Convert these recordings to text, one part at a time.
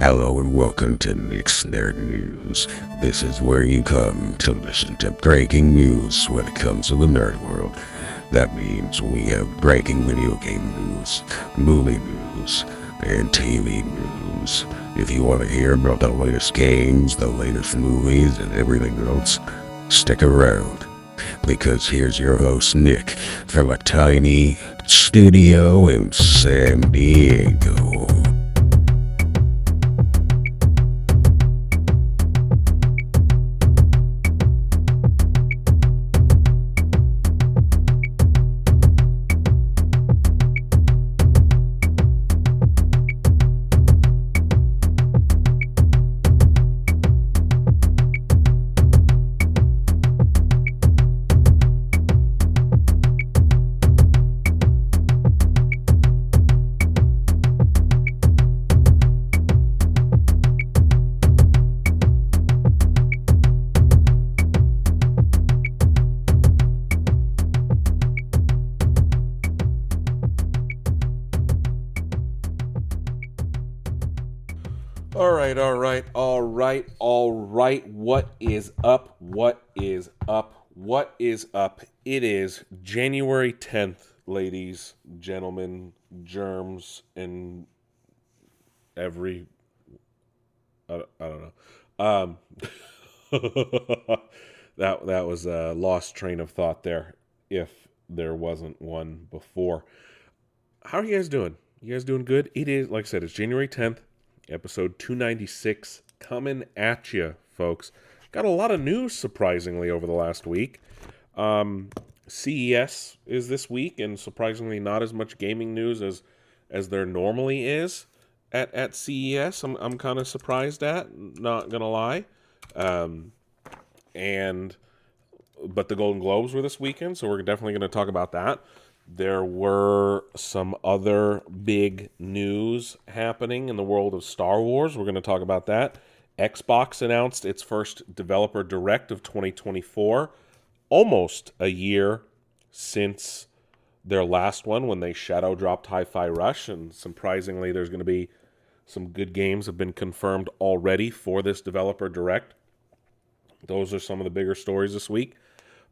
Hello and welcome to Nick's Nerd News. This is where you come to listen to breaking news when it comes to the nerd world. That means we have breaking video game news, movie news, and TV news. If you want to hear about the latest games, the latest movies, and everything else, stick around. Because here's your host, Nick, from a tiny studio in San Diego. All right. What is up? It is January 10th, ladies, gentlemen, germs, and I don't know. That was a lost train of thought there, if there wasn't one before. How are you guys doing? You guys doing good? It is, like I said, it's January 10th. Episode 296 coming at you, folks. Got a lot of news, surprisingly, over the last week. CES is this week, and surprisingly not as much gaming news as there normally is at CES. I'm kind of surprised at, not gonna lie. But the Golden Globes were this weekend, so we're definitely going to talk about that. There were some other big news happening in the world of Star Wars. We're going to talk about that. Xbox announced its first Developer Direct of 2024, almost a year since their last one when they shadow dropped Hi-Fi Rush, and surprisingly there's going to be some good games have been confirmed already for this Developer Direct. Those are some of the bigger stories this week.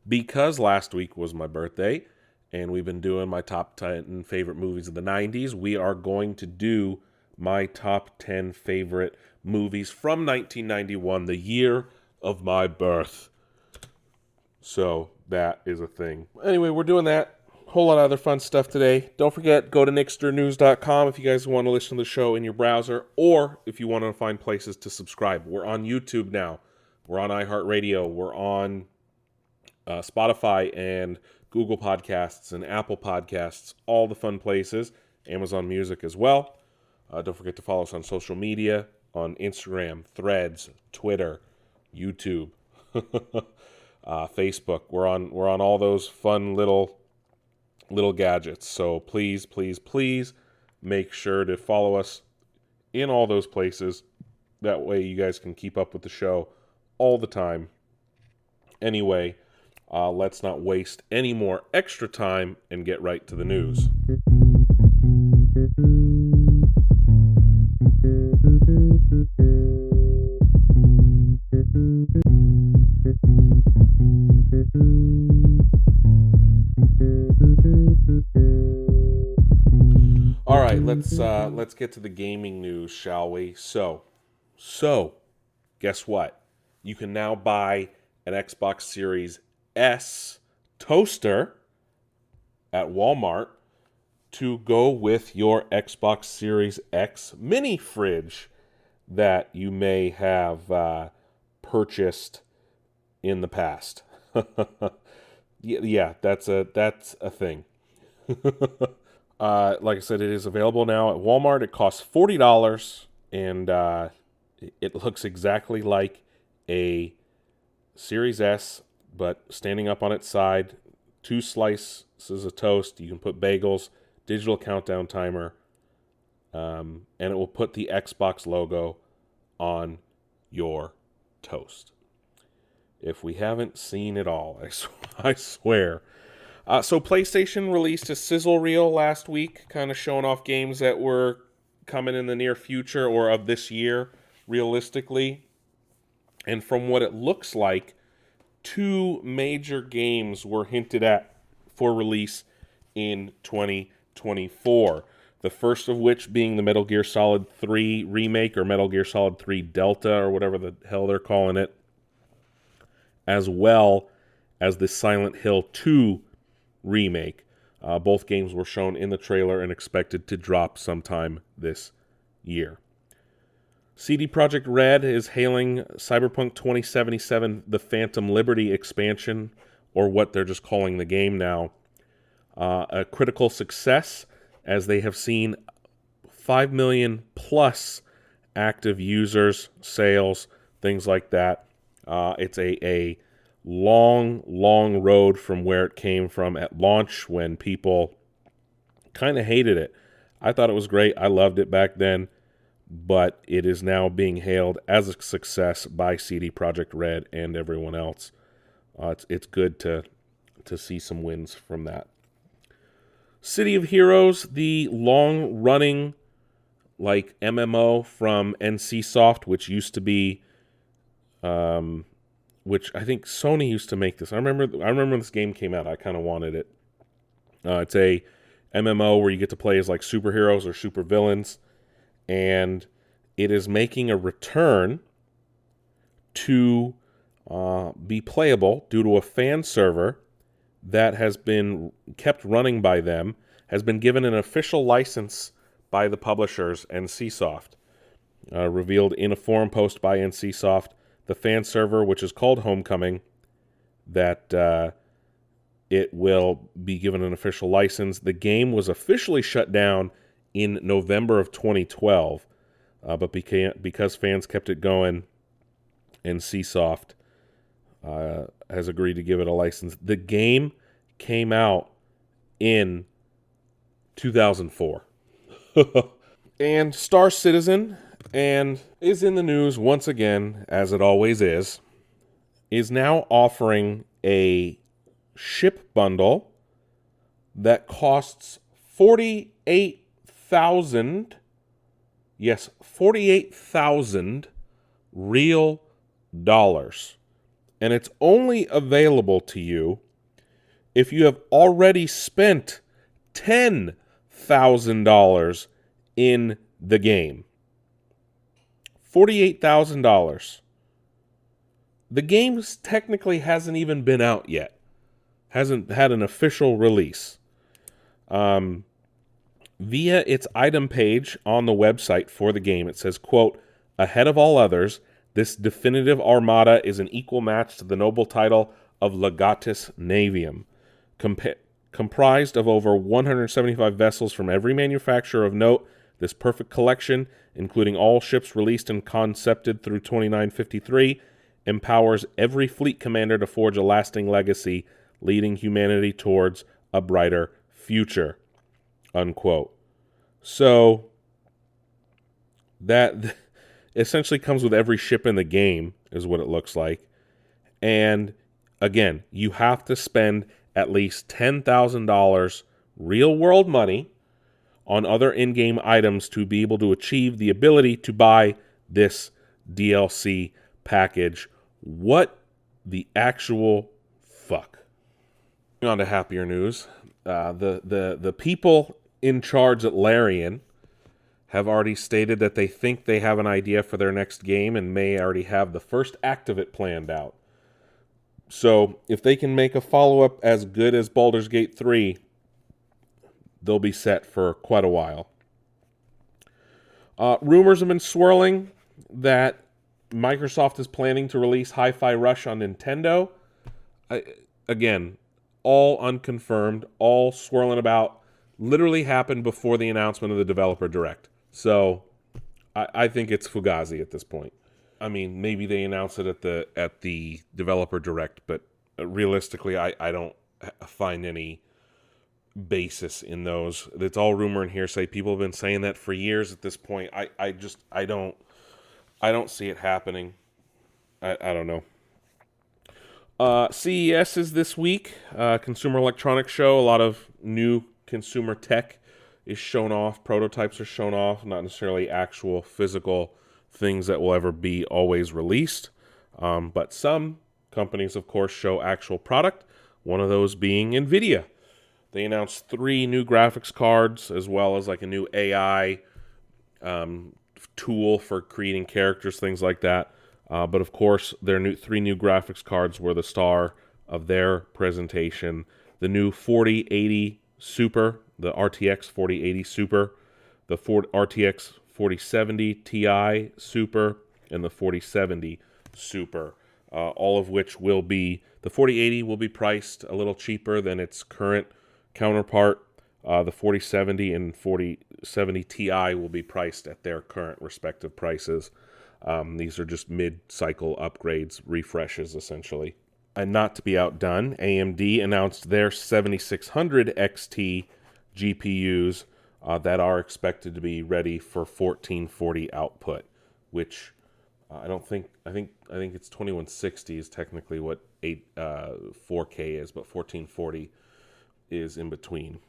Because last week was my birthday, and we've been doing my top 10 favorite movies of the 90s, we are going to do my top 10 favorite movies from 1991, the year of my birth. So that is a thing. Anyway, we're doing that. Whole lot of other fun stuff today. Don't forget, go to nicksternews.com if you guys want to listen to the show in your browser, or if you want to find places to subscribe. We're on YouTube now. We're on iHeartRadio. We're on Spotify and Google Podcasts and Apple Podcasts, all the fun places. Amazon Music as well. Don't forget to follow us on social media, on Instagram, Threads, Twitter, YouTube, Facebook. We're on all those fun little gadgets. So please make sure to follow us in all those places. That way you guys can keep up with the show all the time. Anyway, let's not waste any more extra time and get right to the news. All right, let's get to the gaming news, shall we? So, guess what? You can now buy an Xbox Series S toaster at Walmart to go with your Xbox Series X mini fridge that you may have purchased in the past. Yeah, that's a thing. Like I said, it is available now at Walmart. It costs $40, and it looks exactly like a Series S, but standing up on its side, 2 slices of toast. You can put bagels, digital countdown timer, and it will put the Xbox logo on your toast. If we haven't seen it all, I swear. So PlayStation released a sizzle reel last week, kind of showing off games that were coming in the near future or of this year, realistically. And from what it looks like, 2 major games were hinted at for release in 2024. The first of which being the Metal Gear Solid 3 remake, or Metal Gear Solid 3 Delta, or whatever the hell they're calling it, as well as the Silent Hill 2 remake. Both games were shown in the trailer and expected to drop sometime this year. CD Projekt Red is hailing Cyberpunk 2077, the Phantom Liberty expansion, or what they're just calling the game now, a critical success, as they have seen 5 million plus active users, sales, things like that. It's a long road from where it came from at launch, when people kind of hated it. I thought it was great. I loved it back then, but it is now being hailed as a success by CD Projekt Red and everyone else. It's good to see some wins from that. City of Heroes, the long-running MMO from NCSoft, which used to be, which I think Sony used to make this. I remember when this game came out. I kind of wanted it. It's a MMO where you get to play as superheroes or supervillains, and it is making a return to be playable due to a fan server that has been kept running by them, has been given an official license by the publishers, NCSoft. Revealed in a forum post by NCSoft, the fan server, which is called Homecoming, that it will be given an official license. The game was officially shut down in November of 2012, but because fans kept it going, NCSoft has agreed to give it a license. The game came out in 2004. And Star Citizen, and is in the news once again, as it always is now offering a ship bundle that costs 48,000, yes, 48,000 real dollars. And it's only available to you if you have already spent $10,000 in the game. $48,000. The game technically hasn't even been out yet. Hasn't had an official release. Via its item page on the website for the game, it says, quote, "Ahead of all others, this definitive armada is an equal match to the noble title of Legatus Navium, comprised of over 175 vessels from every manufacturer of note. This perfect collection, including all ships released and concepted through 2953, empowers every fleet commander to forge a lasting legacy, leading humanity towards a brighter future," unquote. So that essentially comes with every ship in the game, is what it looks like. And again, you have to spend at least $10,000 real world money on other in-game items to be able to achieve the ability to buy this DLC package. What the actual fuck? On to happier news. The people in charge at Larian have already stated that they think they have an idea for their next game and may already have the first act of it planned out. So if they can make a follow-up as good as Baldur's Gate 3, they'll be set for quite a while. Rumors have been swirling that Microsoft is planning to release Hi-Fi Rush on Nintendo. Again, all unconfirmed, all swirling about. Literally happened before the announcement of the Developer Direct. So I think it's Fugazi at this point. I mean, maybe they announce it at the Developer Direct, but realistically, I don't find any basis in those. It's all rumor and hearsay. People have been saying that for years at this point. I don't see it happening. I don't know. CES is this week. Consumer Electronics Show. A lot of new consumer tech is shown off. Prototypes are shown off, not necessarily actual physical things that will ever be always released. But some companies, of course, show actual product, one of those being NVIDIA. They announced 3 new graphics cards, as well as like a new AI tool for creating characters, things like that. But of course, their 3 new graphics cards were the star of their presentation. The new 4080 Super, the RTX 4080 Super, the RTX 4070 Ti Super, and the 4070 Super, all of which will be, the 4080 will be priced a little cheaper than its current counterpart. The 4070 and 4070 Ti will be priced at their current respective prices. These are just mid-cycle upgrades, refreshes essentially. And not to be outdone, AMD announced their 7600 XT GPUs that are expected to be ready for 1440 output, which I think it's 2160 is technically what 4K is, but 1440 is in between.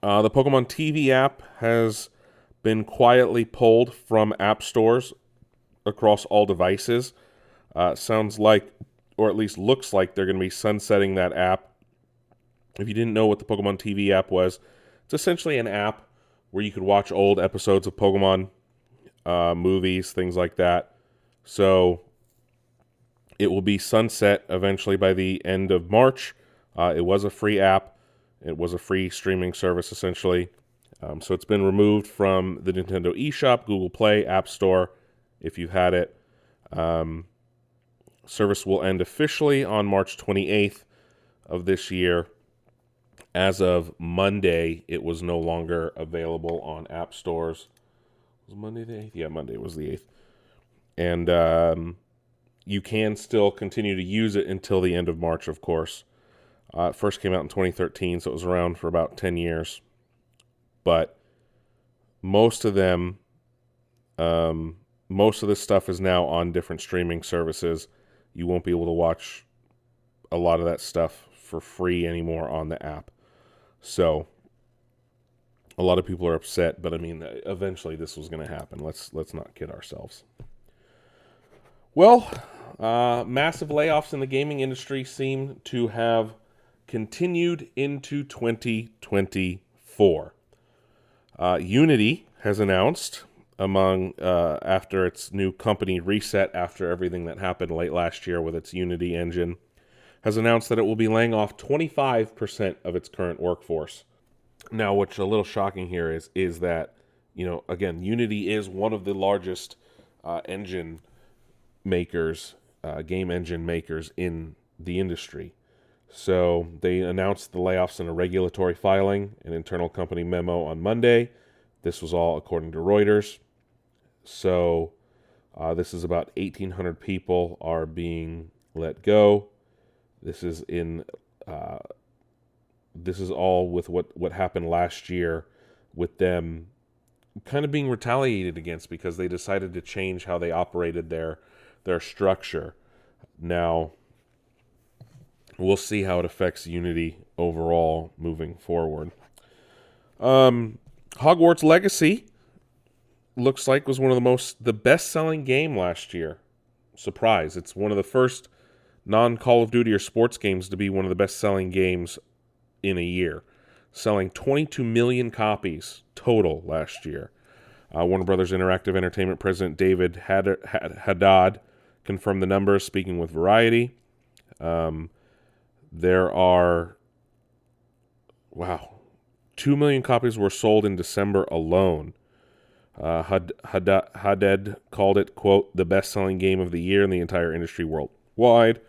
The Pokemon TV app has been quietly pulled from app stores across all devices. Sounds like, or at least looks like, they're going to be sunsetting that app. If you didn't know what the Pokemon TV app was, it's essentially an app where you could watch old episodes of Pokemon movies, things like that. So it will be sunset eventually by the end of March. It was a free app. It was a free streaming service, essentially. So it's been removed from the Nintendo eShop, Google Play, App Store, if you've had it. Service will end officially on March 28th of this year. As of Monday, it was no longer available on app stores. Was Monday the 8th? Yeah, Monday was the 8th. And you can still continue to use it until the end of March, of course. It first came out in 2013, so it was around for about 10 years. But most of them, most of this stuff is now on different streaming services. You won't be able to watch a lot of that stuff for free anymore on the app. So a lot of people are upset, but I mean, eventually this was going to happen. Let's not kid ourselves. Well, massive layoffs in the gaming industry seem to have continued into 2024. Unity has announced, after its new company reset after everything that happened late last year with its Unity engine, has announced that it will be laying off 25% of its current workforce. Now, what's a little shocking here is that, again, Unity is one of the largest engine makers, game engine makers in the industry. So they announced the layoffs in a regulatory filing, an internal company memo on Monday. This was all according to Reuters. So this is about 1,800 people are being let go. This is all with what happened last year with them kind of being retaliated against because they decided to change how they operated their structure. Now, we'll see how it affects Unity overall moving forward. Hogwarts Legacy looks like was one of the best-selling game last year. Surprise. It's one of the first non-Call of Duty or sports games to be one of the best-selling games in a year, selling 22 million copies total last year. Warner Brothers Interactive Entertainment President David Haddad confirmed the numbers, speaking with Variety. There are, 2 million copies were sold in December alone. Haddad called it, quote, the best-selling game of the year in the entire industry worldwide.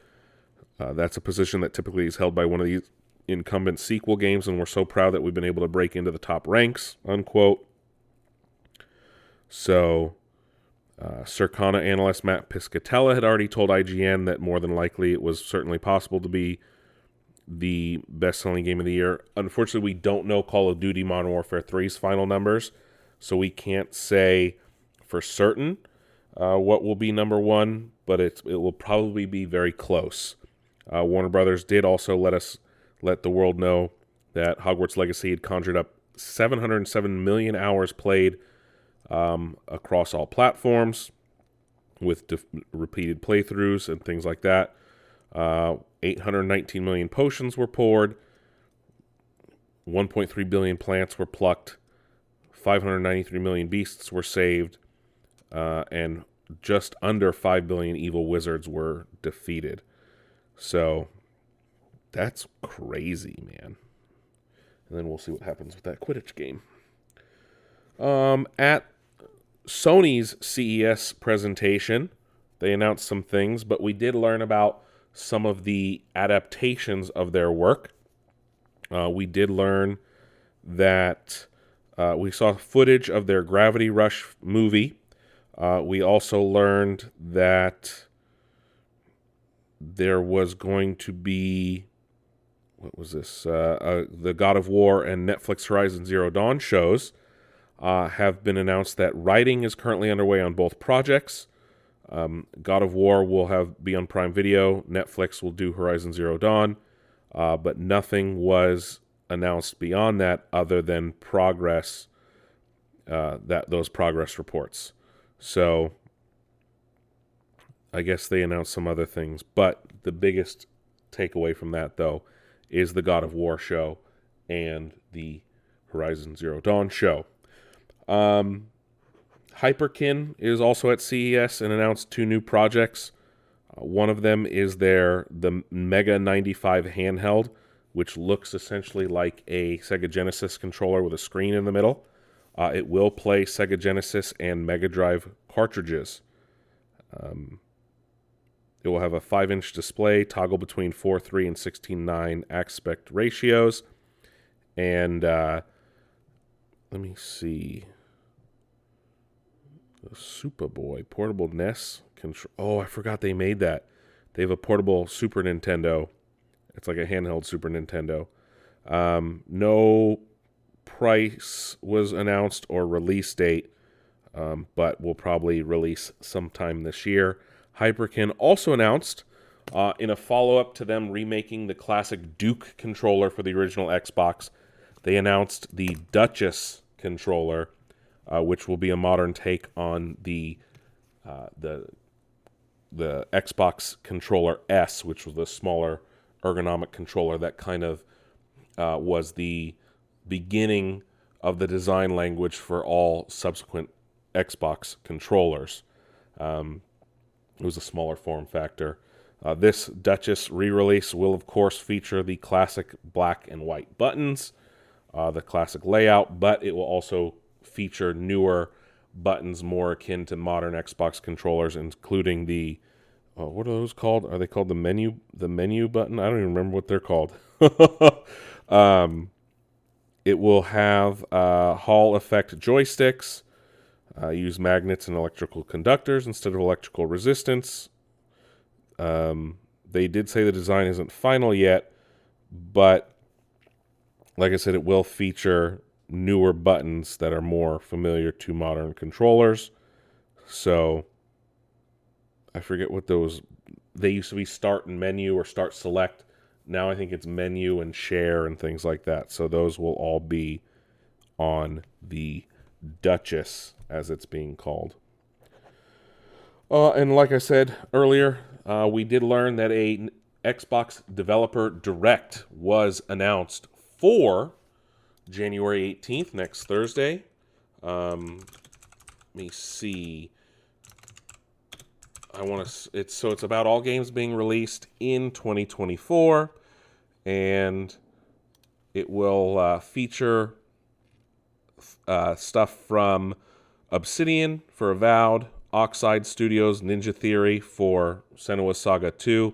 That's a position that typically is held by one of these incumbent sequel games, and we're so proud that we've been able to break into the top ranks, unquote. So, Circana analyst Matt Piscatella had already told IGN that more than likely it was certainly possible to be the best-selling game of the year. Unfortunately, we don't know Call of Duty Modern Warfare 3's final numbers, so we can't say for certain what will be number one, but it will probably be very close. Warner Brothers did also let the world know that Hogwarts Legacy had conjured up 707 million hours played across all platforms with repeated playthroughs and things like that. 819 million potions were poured. 1.3 billion plants were plucked. 593 million beasts were saved. And just under 5 billion evil wizards were defeated. So that's crazy, man. And then we'll see what happens with that Quidditch game. At Sony's CES presentation, they announced some things, but we did learn about some of the adaptations of their work. We did learn that we saw footage of their Gravity Rush movie. We also learned that there was going to be, what was this? The God of War and Netflix Horizon Zero Dawn shows have been announced that writing is currently underway on both projects. God of War will be on Prime Video. Netflix will do Horizon Zero Dawn. But nothing was announced beyond that other than progress, those progress reports. So I guess they announced some other things. But the biggest takeaway from that, though, is the God of War show and the Horizon Zero Dawn show. Hyperkin is also at CES and announced 2 new projects. One of them is the Mega 95 handheld, which looks essentially like a Sega Genesis controller with a screen in the middle. It will play Sega Genesis and Mega Drive cartridges. It will have a 5-inch display, toggle between 4:3 and 16:9 aspect ratios. And let me see. The Superboy portable NES control. Oh, I forgot they made that. They have a portable Super Nintendo. It's like a handheld Super Nintendo. No price was announced or release date, but will probably release sometime this year. Hyperkin also announced, in a follow-up to them remaking the classic Duke controller for the original Xbox, they announced the Duchess controller, which will be a modern take on the Xbox controller S, which was the smaller ergonomic controller that kind of was the beginning of the design language for all subsequent Xbox controllers. It was a smaller form factor. This Duchess re-release will, of course, feature the classic black and white buttons, the classic layout, but it will also feature newer buttons more akin to modern Xbox controllers, including the what are those called? Are they called the menu button? I don't even remember what they're called. It will have Hall effect joysticks, use magnets and electrical conductors instead of electrical resistance. They did say the design isn't final yet, but like I said, it will feature newer buttons that are more familiar to modern controllers. So I forget what those, they used to be start and menu or start select. Now I think it's menu and share and things like that. So those will all be on the Duchess, as it's being called. And like I said earlier, we did learn that a Xbox Developer Direct was announced for January 18th, next Thursday. Let me see. It's about all games being released in 2024, and it will feature stuff from Obsidian for Avowed, Oxide Studios Ninja Theory for Senua's Saga 2,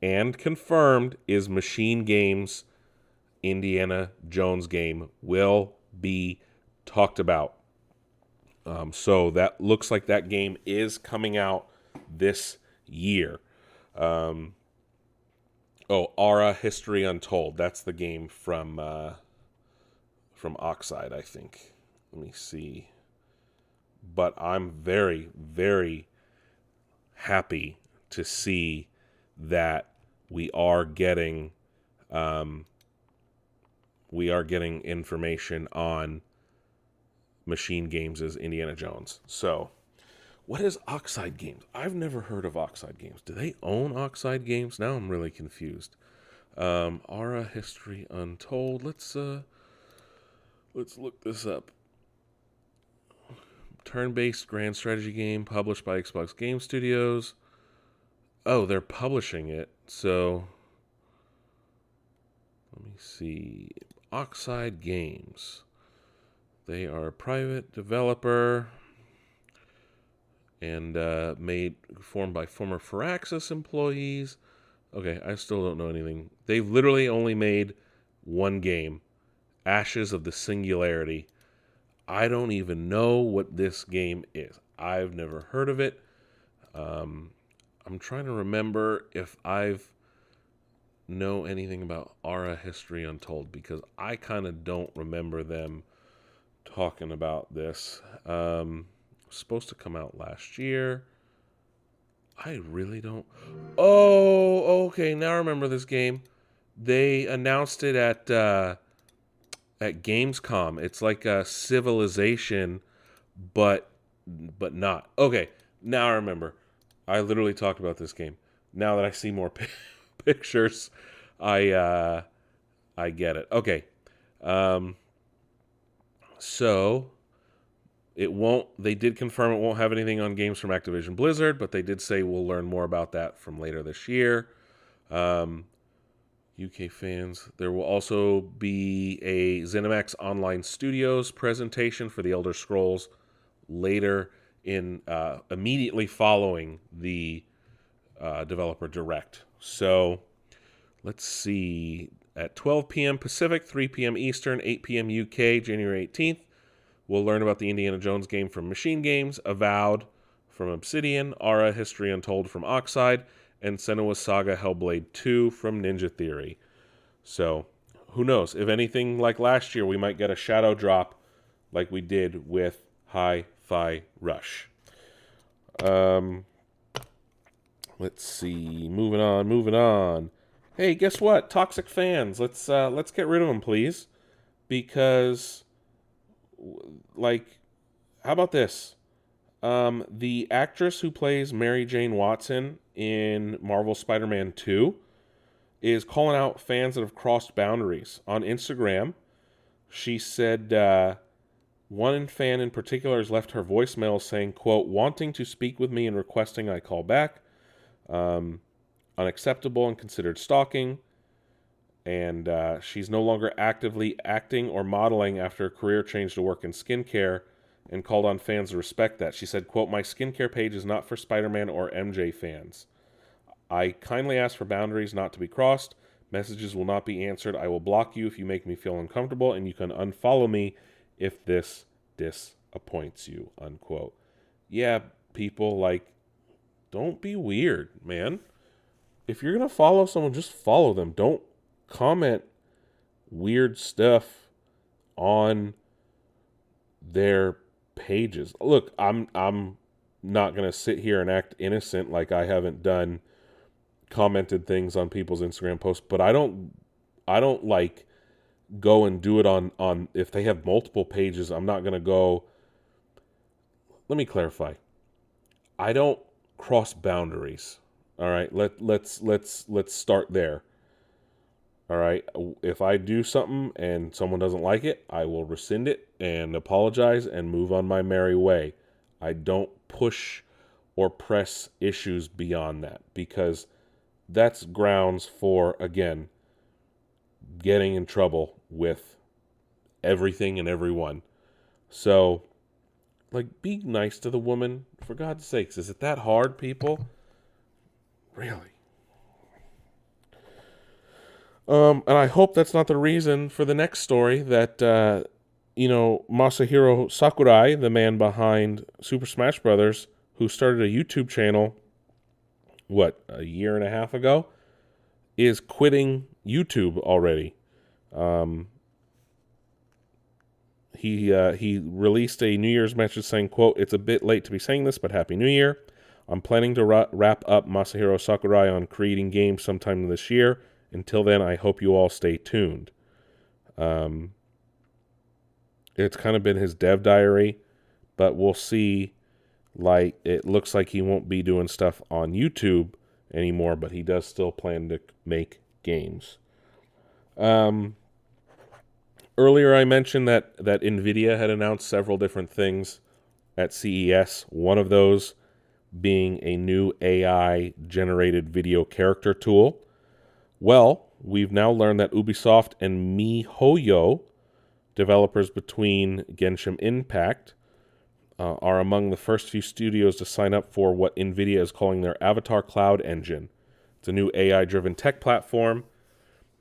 and confirmed is Machine Games' Indiana Jones game will be talked about. So that looks like that game is coming out this year. Aura History Untold. That's the game from Oxide, I think. Let me see. But I'm very, very happy to see that we are getting we are getting information on Machine Games' Indiana Jones. So, what is Oxide Games? I've never heard of Oxide Games. Do they own Oxide Games? Now I'm really confused. Aura History Untold. Let's look this up. Turn-based grand strategy game published by Xbox Game Studios. Oh, they're publishing it. So let me see. Oxide Games. They are a private developer and formed by former Firaxis employees. Okay, I still don't know anything. They've literally only made one game, Ashes of the Singularity. I don't even know what this game is. I've never heard of it. I'm trying to remember if I've know anything about Aura History Untold, because I kind of don't remember them talking about this. Supposed to come out last year. I really don't. Oh, okay. Now I remember this game. They announced it at Gamescom. It's like a Civilization, but not. Okay, now I remember. I literally talked about this game. Now that I see more pictures, I get it. Okay, so it won't. They did confirm it won't have anything on games from Activision Blizzard, but they did say we'll learn more about that from later this year. UK fans. There will also be a ZeniMax Online Studios presentation for the Elder Scrolls later in immediately following the developer direct. So let's see. At 12 p.m. Pacific, 3 p.m. Eastern, 8 p.m. UK, January 18th, we'll learn about the Indiana Jones game from Machine Games, Avowed from Obsidian, Aura History Untold from Oxide, and Senua's Saga Hellblade 2 from Ninja Theory. So, who knows? If anything like last year, we might get a shadow drop like we did with Hi-Fi Rush. Let's see. Moving on. Hey, guess what? Toxic fans. Let's get rid of them, please. Because, like, how about this? The actress who plays Mary Jane Watson in Marvel Spider-Man 2 is calling out fans that have crossed boundaries. On Instagram, she said one fan in particular has left her voicemail saying, quote, wanting to speak with me and requesting I call back. Unacceptable and considered stalking. And she's no longer actively acting or modeling after a career change to work in skincare, and called on fans to respect that. She said, quote, my skincare page is not for Spider-Man or MJ fans. I kindly ask for boundaries not to be crossed. Messages will not be answered. I will block you if you make me feel uncomfortable, and you can unfollow me if this disappoints you, unquote. Yeah, people, like, don't be weird, man. If you're going to follow someone, just follow them. Don't comment weird stuff on their pages. Look, I'm not going to sit here and act innocent like I haven't done commented things on people's Instagram posts, but I don't like go and do it on if they have multiple pages. I'm not going to go. Let me clarify. I don't cross boundaries. All right, let's start there. All right, if I do something and someone doesn't like it, I will rescind it and apologize and move on my merry way. I don't push or press issues beyond that, because that's grounds for, again, getting in trouble with everything and everyone. So, like, be nice to the woman, for God's sakes. Is it that hard, people? Really? And I hope that's not the reason for the next story that, Masahiro Sakurai, the man behind Super Smash Brothers, who started a YouTube channel, a year and a half ago, is quitting YouTube already. He released a New Year's message saying, quote, it's a bit late to be saying this, but Happy New Year. I'm planning to wrap up Masahiro Sakurai on creating games sometime this year. Until then, I hope you all stay tuned. It's kind of been his dev diary, but we'll see. Like, it looks like he won't be doing stuff on YouTube anymore, but he does still plan to make games. Earlier I mentioned that NVIDIA had announced several different things at CES. One of those being a new AI-generated video character tool. Well, we've now learned that Ubisoft and MiHoYo, developers between Genshin Impact, are among the first few studios to sign up for what NVIDIA is calling their Avatar Cloud Engine. It's a new AI-driven tech platform.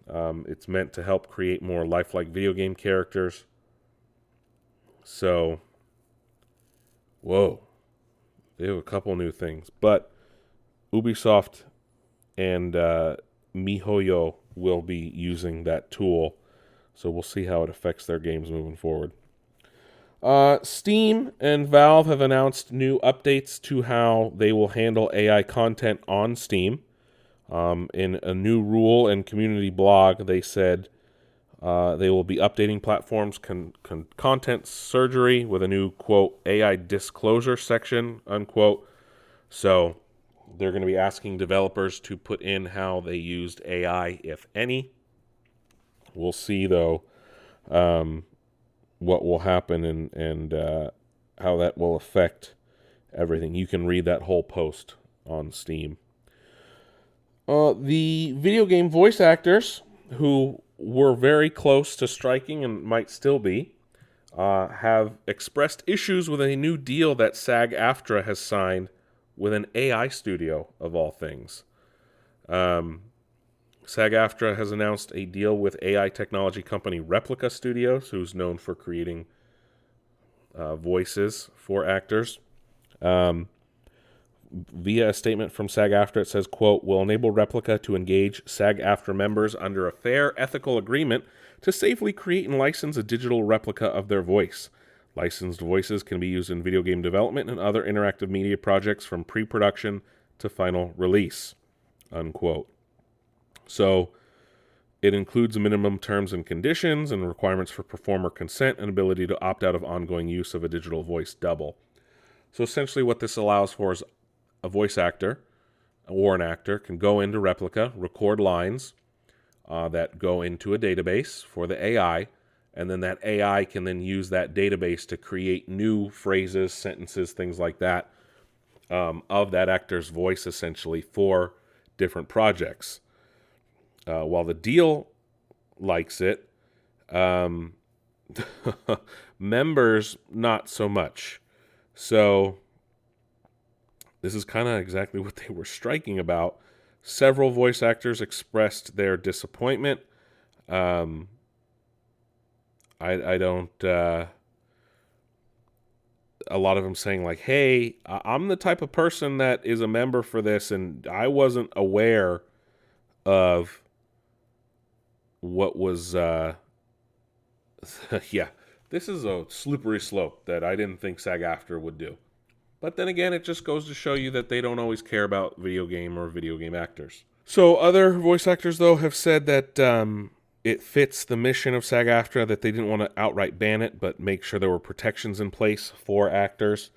It's meant to help create more lifelike video game characters. So, whoa. They have a couple new things. But Ubisoft and MiHoYo will be using that tool. So we'll see how it affects their games moving forward. Steam and Valve have announced new updates to how they will handle AI content on Steam. In a new rule and community blog, they said they will be updating platforms' content surgery with a new, quote, AI disclosure section, unquote. So they're going to be asking developers to put in how they used AI, if any. We'll see, though, what will happen and how that will affect everything. You can read that whole post on Steam. The video game voice actors, who were very close to striking and might still be, have expressed issues with a new deal that SAG-AFTRA has signed with an AI studio, of all things. SAG-AFTRA has announced a deal with AI technology company Replica Studios, who's known for creating voices for actors. Via a statement from SAG-AFTRA, it says, quote, "will enable Replica to engage SAG-AFTRA members under a fair, ethical agreement to safely create and license a digital replica of their voice. Licensed voices can be used in video game development and other interactive media projects from pre-production to final release," unquote. So it includes minimum terms and conditions and requirements for performer consent and ability to opt out of ongoing use of a digital voice double. So essentially what this allows for is a voice actor or an actor can go into Replica, record lines that go into a database for the AI, and then that AI can then use that database to create new phrases, sentences, things like that, of that actor's voice, essentially, for different projects. While the deal likes it, members not so much. So this is kind of exactly what they were striking about. Several voice actors expressed their disappointment. I don't... a lot of them saying like, hey, I'm the type of person that is a member for this, and I wasn't aware of what was... yeah, this is a slippery slope that I didn't think SAG-AFTRA would do. But then again, it just goes to show you that they don't always care about video game or video game actors. So other voice actors, though, have said that it fits the mission of SAG-AFTRA, that they didn't want to outright ban it, but make sure there were protections in place for actors.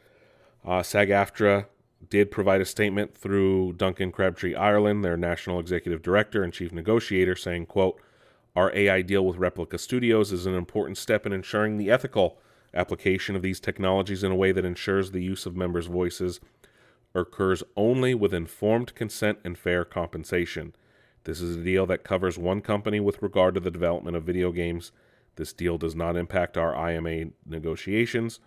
SAG-AFTRA did provide a statement through Duncan Crabtree Ireland, their national executive director and chief negotiator, saying, quote, "Our AI deal with Replica Studios is an important step in ensuring the ethical application of these technologies in a way that ensures the use of members' voices occurs only with informed consent and fair compensation. This is a deal that covers one company with regard to the development of video games. This deal does not impact our IMA negotiations.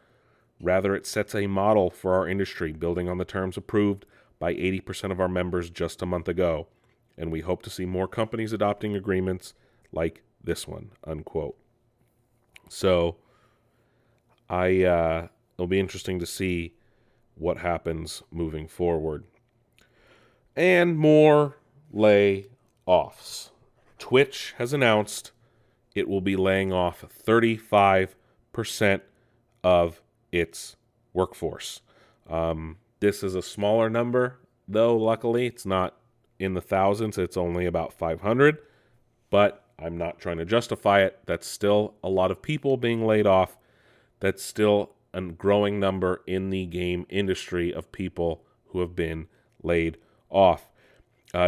Rather, it sets a model for our industry, building on the terms approved by 80% of our members just a month ago, and we hope to see more companies adopting agreements like this one," unquote. So it'll be interesting to see what happens moving forward. And more layoffs. Twitch has announced it will be laying off 35% of its workforce. This is a smaller number, though, luckily. It's not in the thousands. It's only about 500. But I'm not trying to justify it. That's still a lot of people being laid off. That's still a growing number in the game industry of people who have been laid off.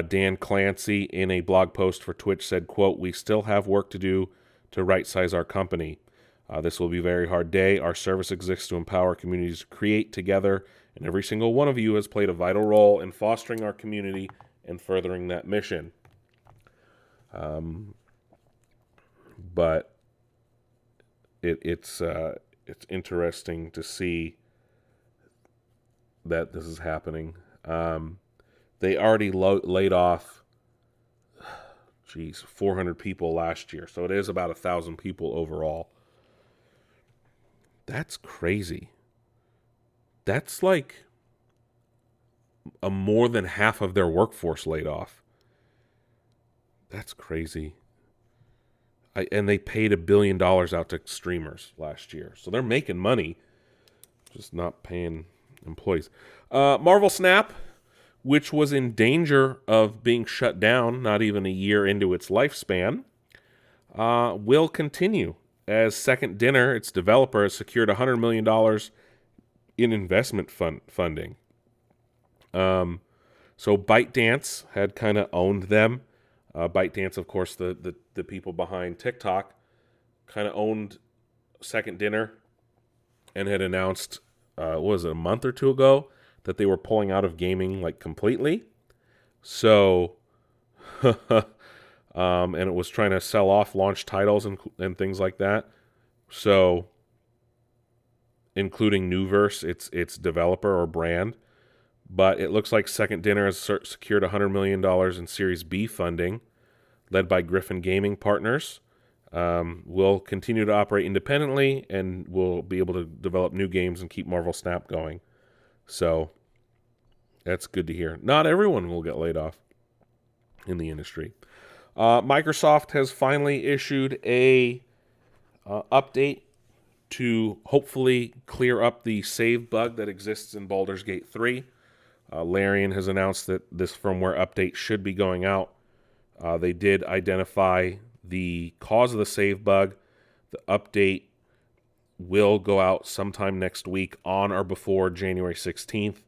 Dan Clancy, in a blog post for Twitch, said, quote, "We still have work to do to right-size our company. This will be a very hard day. Our service exists to empower communities to create together, and every single one of you has played a vital role in fostering our community and furthering that mission." But it's interesting to see that this is happening. They already laid off, 400 people last year. So it is about 1,000 people overall. That's crazy. That's like a more than half of their workforce laid off. That's crazy. And they paid $1 billion out to streamers last year. So they're making money, just not paying employees. Marvel Snap, which was in danger of being shut down not even a year into its lifespan, will continue, as Second Dinner, its developer, has secured $100 million in investment funding. So ByteDance had kind of owned them. ByteDance, of course, the people behind TikTok, kind of owned Second Dinner and had announced, what was it, a month or two ago, that they were pulling out of gaming like completely. So, and it was trying to sell off launch titles and things like that. So, including Newverse, its developer or brand. But it looks like Second Dinner has secured $100 million in Series B funding, led by Griffin Gaming Partners. Will continue to operate independently and will be able to develop new games and keep Marvel Snap going. So that's good to hear. Not everyone will get laid off in the industry. Microsoft has finally issued a update to hopefully clear up the save bug that exists in Baldur's Gate 3. Larian has announced that this firmware update should be going out. They did identify the cause of the save bug. The update will go out sometime next week on or before January 16th.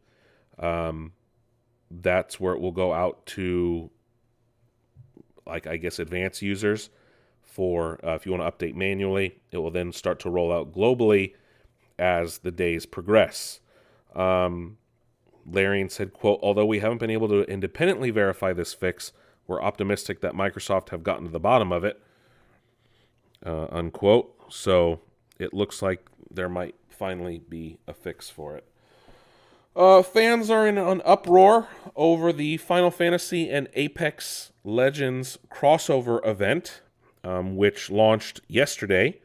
That's where it will go out to, advanced users for if you want to update manually. It will then start to roll out globally as the days progress. Larian said, quote, "Although we haven't been able to independently verify this fix, we're optimistic that Microsoft have gotten to the bottom of it," unquote. So it looks like there might finally be a fix for it. Fans are in an uproar over the Final Fantasy and Apex Legends crossover event, which launched yesterday.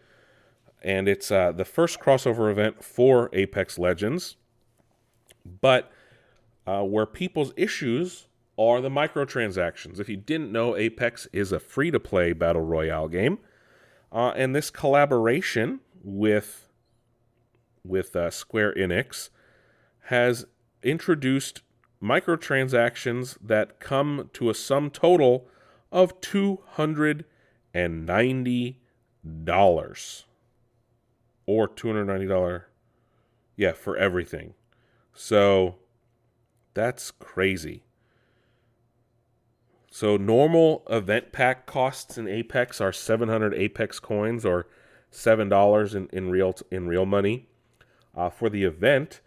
And it's the first crossover event for Apex Legends. But where people's issues are the microtransactions. If you didn't know, Apex is a free-to-play battle royale game. And this collaboration with Square Enix has introduced microtransactions that come to a sum total of $290 or $290, for everything. So that's crazy. So normal event pack costs in Apex are 700 Apex coins, or $7 in real money. For the event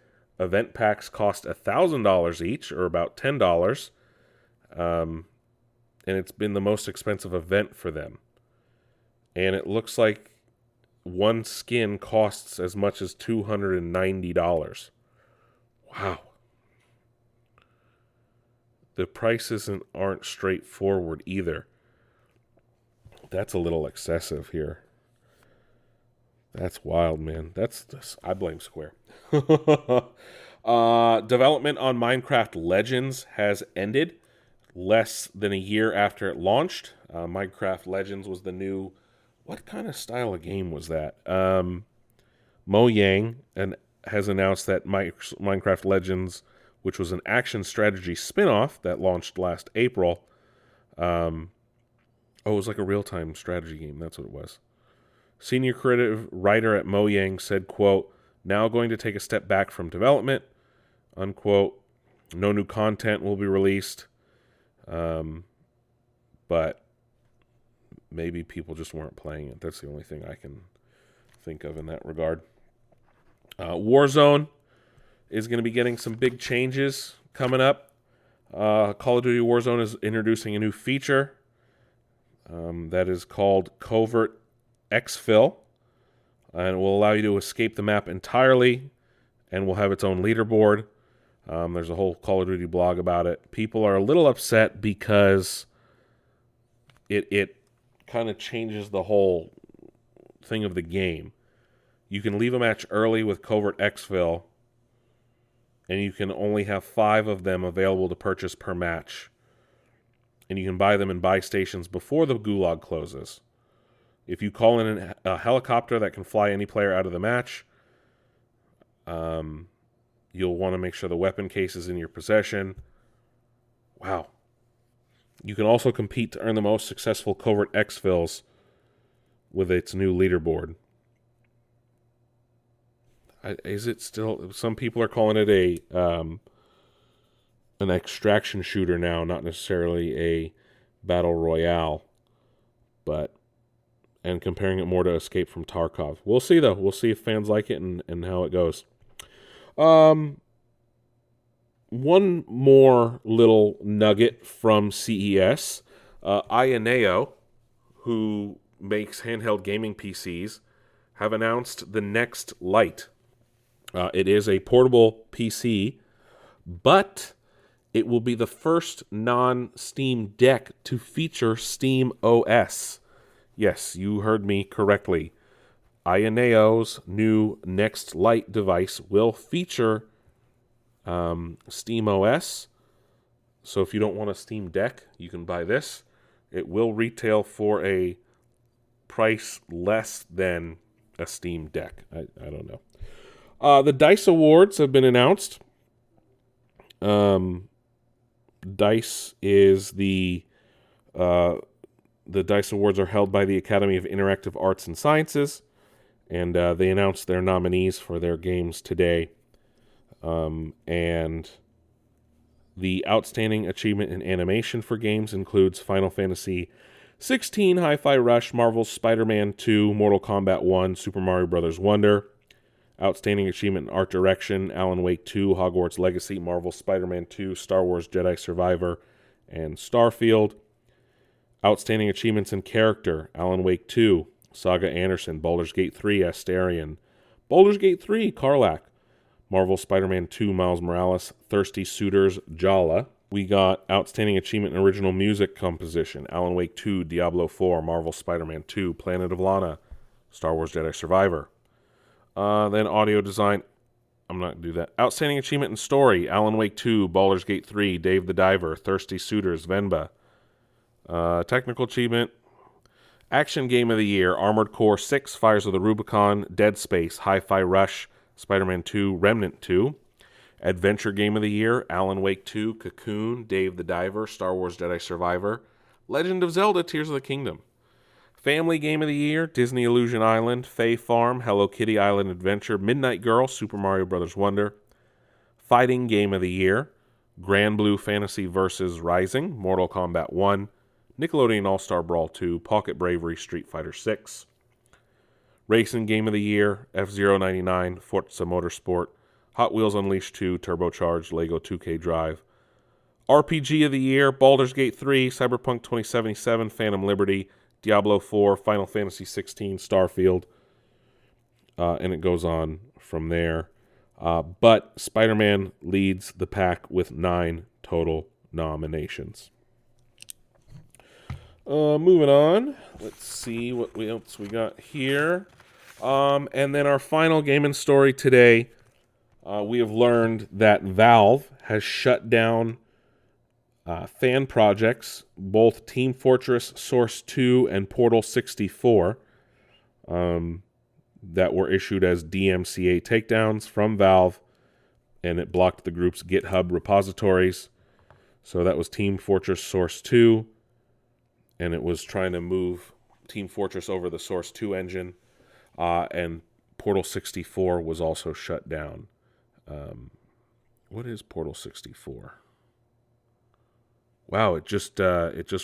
packs cost $1,000 each, or about $10. And it's been the most expensive event for them. And it looks like one skin costs as much as $290. Wow. The prices aren't straightforward either. That's a little excessive here. That's wild, man. I blame Square. Development on Minecraft Legends has ended less than a year after it launched. Minecraft Legends was the new... What kind of style of game was that? Mojang has announced that Minecraft Legends, which was an action strategy spin-off that launched last April, Oh, it was like a real-time strategy game. That's what it was. Senior creative writer at Mojang said, quote, now going to take a step back from development, unquote. No new content will be released. But maybe people just weren't playing it. That's the only thing I can think of in that regard. Warzone is going to be getting some big changes coming up. Call of Duty Warzone is introducing a new feature that is called Covert Exfil, and it will allow you to escape the map entirely, and will have its own leaderboard. There's a whole Call of Duty blog about it. People are a little upset because it kind of changes the whole thing of the game. You can leave a match early with Covert Exfil, and you can only have 5 of them available to purchase per match. And you can buy them in buy stations before the gulag closes. If you call in a helicopter that can fly any player out of the match, you'll want to make sure the weapon case is in your possession. Wow. You can also compete to earn the most successful Covert Exfils with its new leaderboard. Is it still... Some people are calling it an extraction shooter now, not necessarily a battle royale, and comparing it more to Escape from Tarkov. We'll see, though. We'll see if fans like it and how it goes. One more little nugget from CES. Ioneo, who makes handheld gaming PCs, have announced the Next Lite. It is a portable PC, but it will be the first non-Steam Deck to feature Steam OS. Yes, you heard me correctly. Ioneo's new Next Lite device will feature Steam OS. So if you don't want a Steam Deck, you can buy this. It will retail for a price less than a Steam Deck. I don't know. The DICE Awards have been announced. DICE is the DICE Awards are held by the Academy of Interactive Arts and Sciences, and they announced their nominees for their games today. And the outstanding achievement in animation for games includes Final Fantasy 16, Hi-Fi Rush, Marvel's Spider-Man 2, Mortal Kombat 1, Super Mario Bros. Wonder. Outstanding achievement in art direction, Alan Wake 2, Hogwarts Legacy, Marvel's Spider-Man 2, Star Wars Jedi Survivor, and Starfield. Outstanding achievements in character, Alan Wake 2, Saga Anderson, Baldur's Gate 3, Astarion, Baldur's Gate 3, Karlach, Marvel Spider-Man 2, Miles Morales, Thirsty Suitors, Jala. We got Outstanding Achievement in Original Music Composition, Alan Wake 2, Diablo 4, Marvel Spider-Man 2, Planet of Lana, Star Wars Jedi Survivor. Then Audio Design, I'm not going to do that. Outstanding Achievement in Story, Alan Wake 2, Baldur's Gate 3, Dave the Diver, Thirsty Suitors, Venba. Technical Achievement, Action Game of the Year, Armored Core 6, Fires of the Rubicon, Dead Space, Hi-Fi Rush, Spider-Man 2, Remnant 2. Adventure Game of the Year, Alan Wake 2, Cocoon, Dave the Diver, Star Wars Jedi Survivor, Legend of Zelda, Tears of the Kingdom. Family Game of the Year, Disney Illusion Island, Fae Farm, Hello Kitty Island Adventure, Midnight Girl, Super Mario Bros. Wonder. Fighting Game of the Year, Grand Blue Fantasy vs. Rising, Mortal Kombat 1, Nickelodeon All-Star Brawl 2, Pocket Bravery, Street Fighter 6. Racing Game of the Year, F-Zero 99, Forza Motorsport, Hot Wheels Unleashed 2, Turbocharged, Lego 2K Drive. RPG of the Year, Baldur's Gate 3, Cyberpunk 2077, Phantom Liberty, Diablo 4, Final Fantasy 16, Starfield, and it goes on from there. But Spider-Man leads the pack with 9 total nominations. Moving on, let's see what else we got here. And then our final game and story today, we have learned that Valve has shut down fan projects, both Team Fortress Source 2 and Portal 64, that were issued as DMCA takedowns from Valve, and it blocked the group's GitHub repositories. So that was Team Fortress Source 2 and it was trying to move Team Fortress over the Source 2 engine, and Portal 64 was also shut down. What is Portal 64? Wow, it just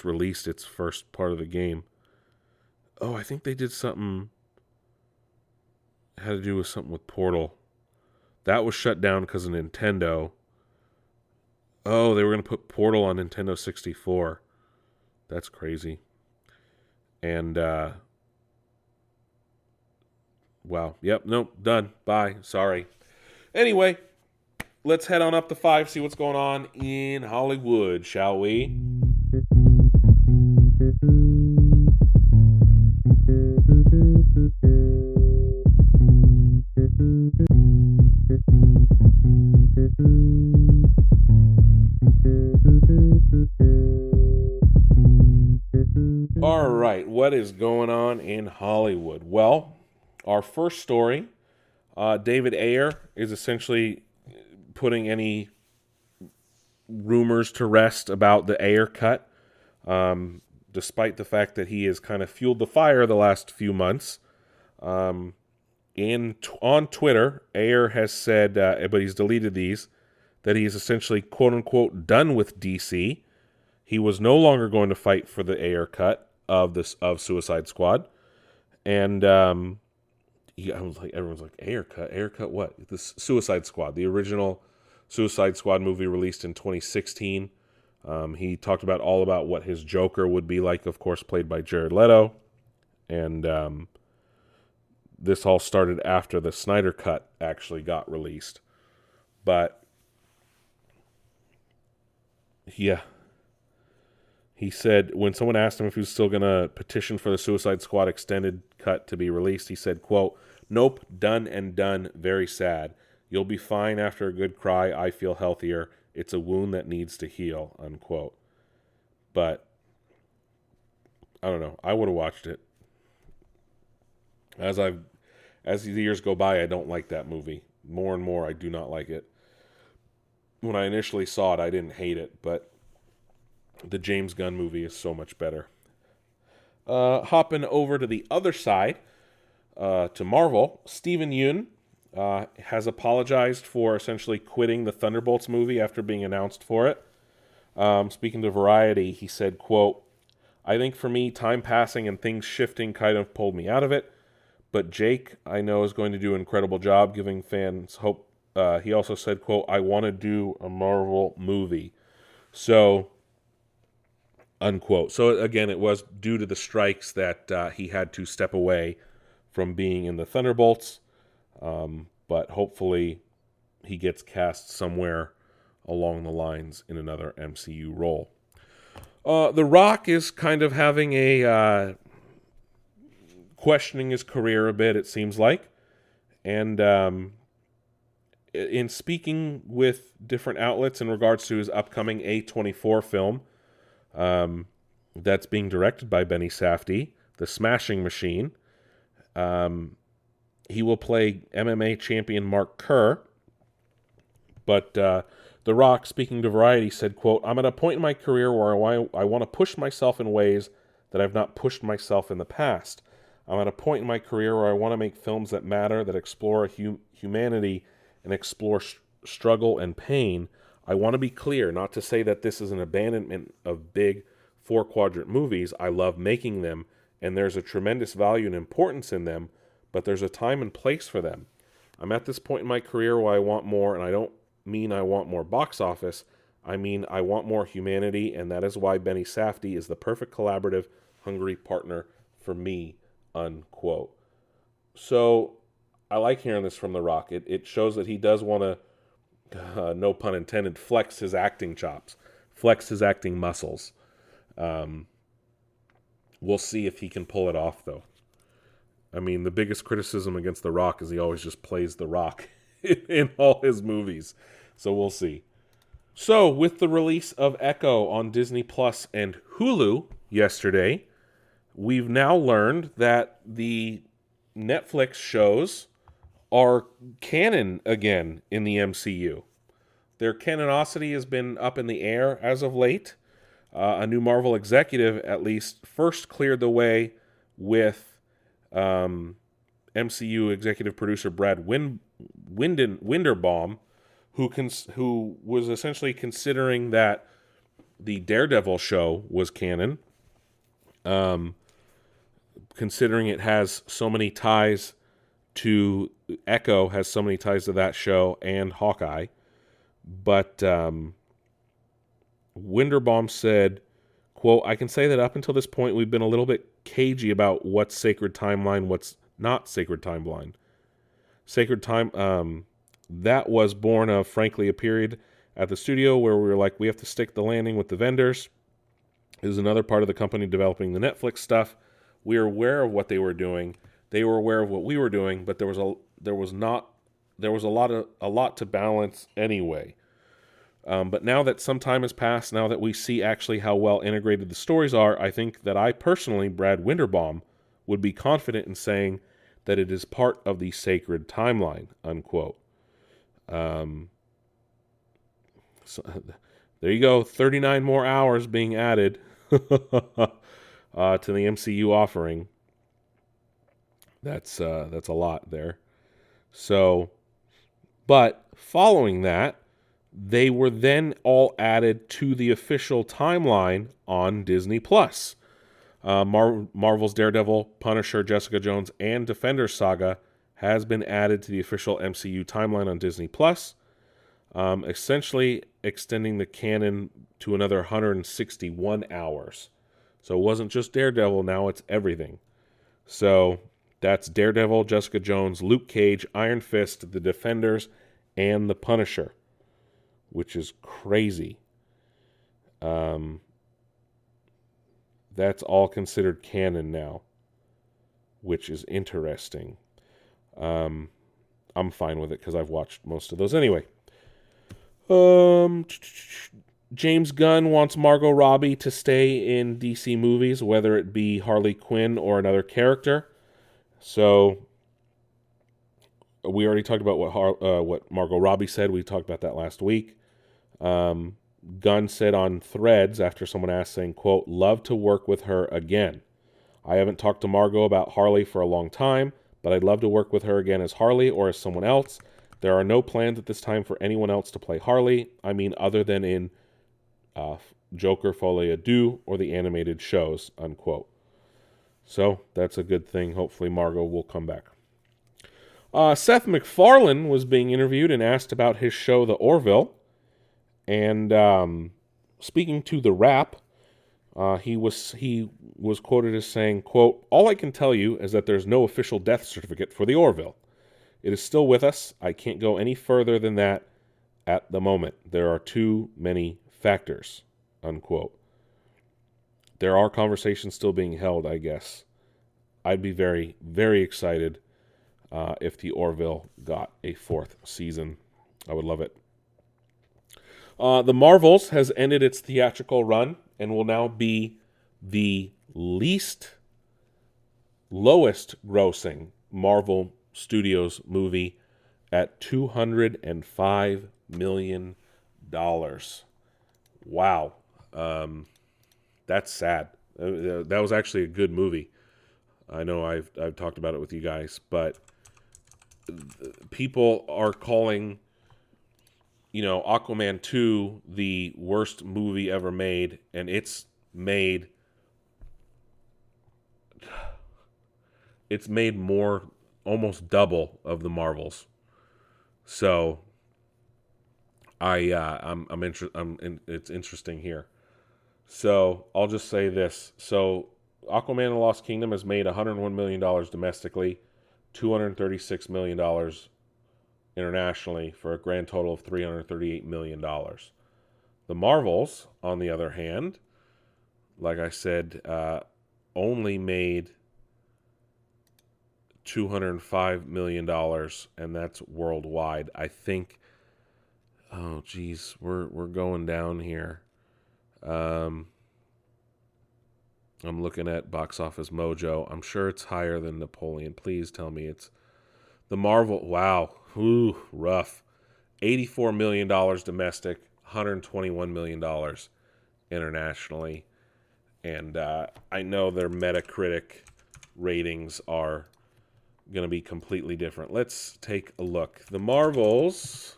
released its first part of the game. Oh, I think they did something had to do with something with Portal. That was shut down because of Nintendo. Oh, they were going to put Portal on Nintendo 64. That's crazy. And, wow. Yep, nope, done. Bye. Sorry. Anyway, let's head on up to 5, see what's going on in Hollywood, shall we? All right, what is going on in Hollywood? Well, our first story, David Ayer is essentially putting any rumors to rest about the Ayer cut, despite the fact that he has kind of fueled the fire the last few months. On Twitter, Ayer has said, but he's deleted these, that he's essentially quote-unquote done with DC. He was no longer going to fight for the Ayer cut of Suicide Squad. And I was like, everyone's like, Ayer cut what? The Suicide Squad, the original Suicide Squad movie released in 2016. He talked about all about what his Joker would be like, of course, played by Jared Leto. And this all started after the Snyder Cut actually got released. But, yeah. He said, when someone asked him if he was still going to petition for the Suicide Squad extended cut to be released, he said, quote, "Nope, done and done, very sad. You'll be fine after a good cry. I feel healthier. It's a wound that needs to heal," unquote. But, I don't know. I would have watched it. As the years go by, I don't like that movie. More and more, I do not like it. When I initially saw it, I didn't hate it, but the James Gunn movie is so much better. Hopping over to the other side, to Marvel, Steven Yeun has apologized for essentially quitting the Thunderbolts movie after being announced for it. Speaking to Variety, he said, quote, "I think for me, time passing and things shifting kind of pulled me out of it. But Jake, I know, is going to do an incredible job giving fans hope." He also said, quote, "I want to do a Marvel movie." So, unquote. So, again, it was due to the strikes that he had to step away from being in the Thunderbolts. But hopefully he gets cast somewhere along the lines in another MCU role. The Rock is kind of having a questioning his career a bit, it seems like. And in speaking with different outlets in regards to his upcoming A24 film, that's being directed by Benny Safdie, The Smashing Machine. He will play MMA champion Mark Kerr. But The Rock, speaking to Variety, said, quote, "I'm at a point in my career where I want to push myself in ways that I've not pushed myself in the past. I'm at a point in my career where I want to make films that matter, that explore humanity and explore struggle and pain. I want to be clear, not to say that this is an abandonment of big 4-quadrant movies. I love making them, and there's a tremendous value and importance in them, but there's a time and place for them. I'm at this point in my career where I want more, and I don't mean I want more box office. I mean I want more humanity, and that is why Benny Safdie is the perfect collaborative, hungry partner for me," unquote. So I like hearing this from The Rock. It shows that he does want to, no pun intended, flex his acting chops, flex his acting muscles. We'll see if he can pull it off, though. I mean, the biggest criticism against The Rock is he always just plays The Rock in all his movies. So we'll see. So, with the release of Echo on Disney Plus and Hulu yesterday, we've now learned that the Netflix shows are canon again in the MCU. Their canonicity has been up in the air as of late. A new Marvel executive, at least, first cleared the way with MCU executive producer Brad Winderbaum, who was essentially considering that the Daredevil show was canon, considering it has so many ties to Echo, has so many ties to that show and Hawkeye. But Winderbaum said, quote, "I can say that up until this point, we've been a little bit cagey about what's sacred timeline, what's not sacred timeline. Sacred time, that was born of, frankly, a period at the studio where we were like, we have to stick the landing with the vendors. It was another part of the company developing the Netflix stuff. We were aware of what they were doing. They were aware of what we were doing, but there was a lot to balance anyway. But now that some time has passed, now that we see actually how well integrated the stories are, I think that I personally, Brad Winderbaum, would be confident in saying that it is part of the sacred timeline," unquote. So, there you go, 39 more hours being added to the MCU offering. That's a lot there. So, but following that, they were then all added to the official timeline on Disney Plus. Marvel's Daredevil, Punisher, Jessica Jones, and Defender saga has been added to the official MCU timeline on Disney Plus, essentially extending the canon to another 161 hours. So it wasn't just Daredevil, now it's everything. So that's Daredevil, Jessica Jones, Luke Cage, Iron Fist, The Defenders, and The Punisher, which is crazy. That's all considered canon now, which is interesting. I'm fine with it because I've watched most of those anyway. James Gunn wants Margot Robbie to stay in DC movies, whether it be Harley Quinn or another character. So we already talked about what Margot Robbie said. We talked about that last week. Gunn said on Threads after someone asked, saying, quote, "Love to work with her again. I haven't talked to Margot about Harley for a long time, but I'd love to work with her again as Harley or as someone else. There are no plans at this time for anyone else to play Harley. I mean, other than in Joker Folie à Deux or the animated shows," unquote. So that's a good thing. Hopefully Margot will come back. Seth MacFarlane was being interviewed and asked about his show, The Orville. And speaking to The Wrap, he was quoted as saying, quote, "All I can tell you is that there's no official death certificate for the Orville. It is still with us. I can't go any further than that at the moment. There are too many factors," unquote. There are conversations still being held, I guess. I'd be very, very excited if the Orville got a 4th season. I would love it. The Marvels has ended its theatrical run and will now be the lowest grossing Marvel Studios movie at $205 million. Wow. That's sad. That was actually a good movie. I know I've talked about it with you guys, but people are calling, Aquaman 2 the worst movie ever made, and it's made more, almost double of the Marvels. So it's interesting here. So I'll just say this. So Aquaman and the Lost Kingdom has made $101 million domestically, $236 million internationally, for a grand total of $338 million. The Marvels, on the other hand, like I said, only made $205 million, and that's worldwide. I think, oh geez, we're going down here. I'm looking at Box Office Mojo. I'm sure it's higher than Napoleon. Please tell me it's the Marvel. Wow. Ooh, rough. $84 million domestic, $121 million internationally. And I know their Metacritic ratings are going to be completely different. Let's take a look. The Marvels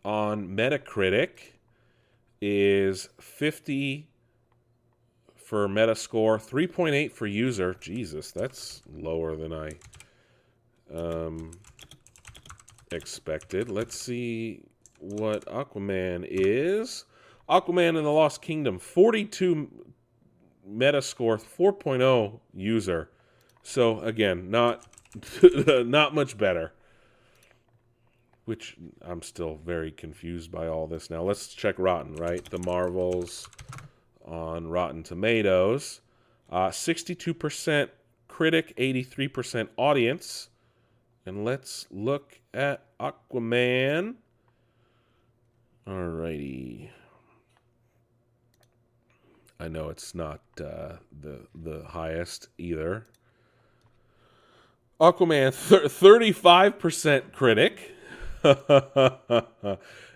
on Metacritic is 50 for Metascore, 3.8 for user. Jesus, that's lower than I expected. Let's see what Aquaman is. Aquaman and the Lost Kingdom, 42 Metascore, 4.0 user. So again, not not much better. Which I'm still very confused by all this now. Let's check Rotten, right? The Marvels on Rotten Tomatoes. 62% critic, 83% audience. And let's look at Aquaman. Alrighty. I know it's not the highest either. Aquaman, 35% critic and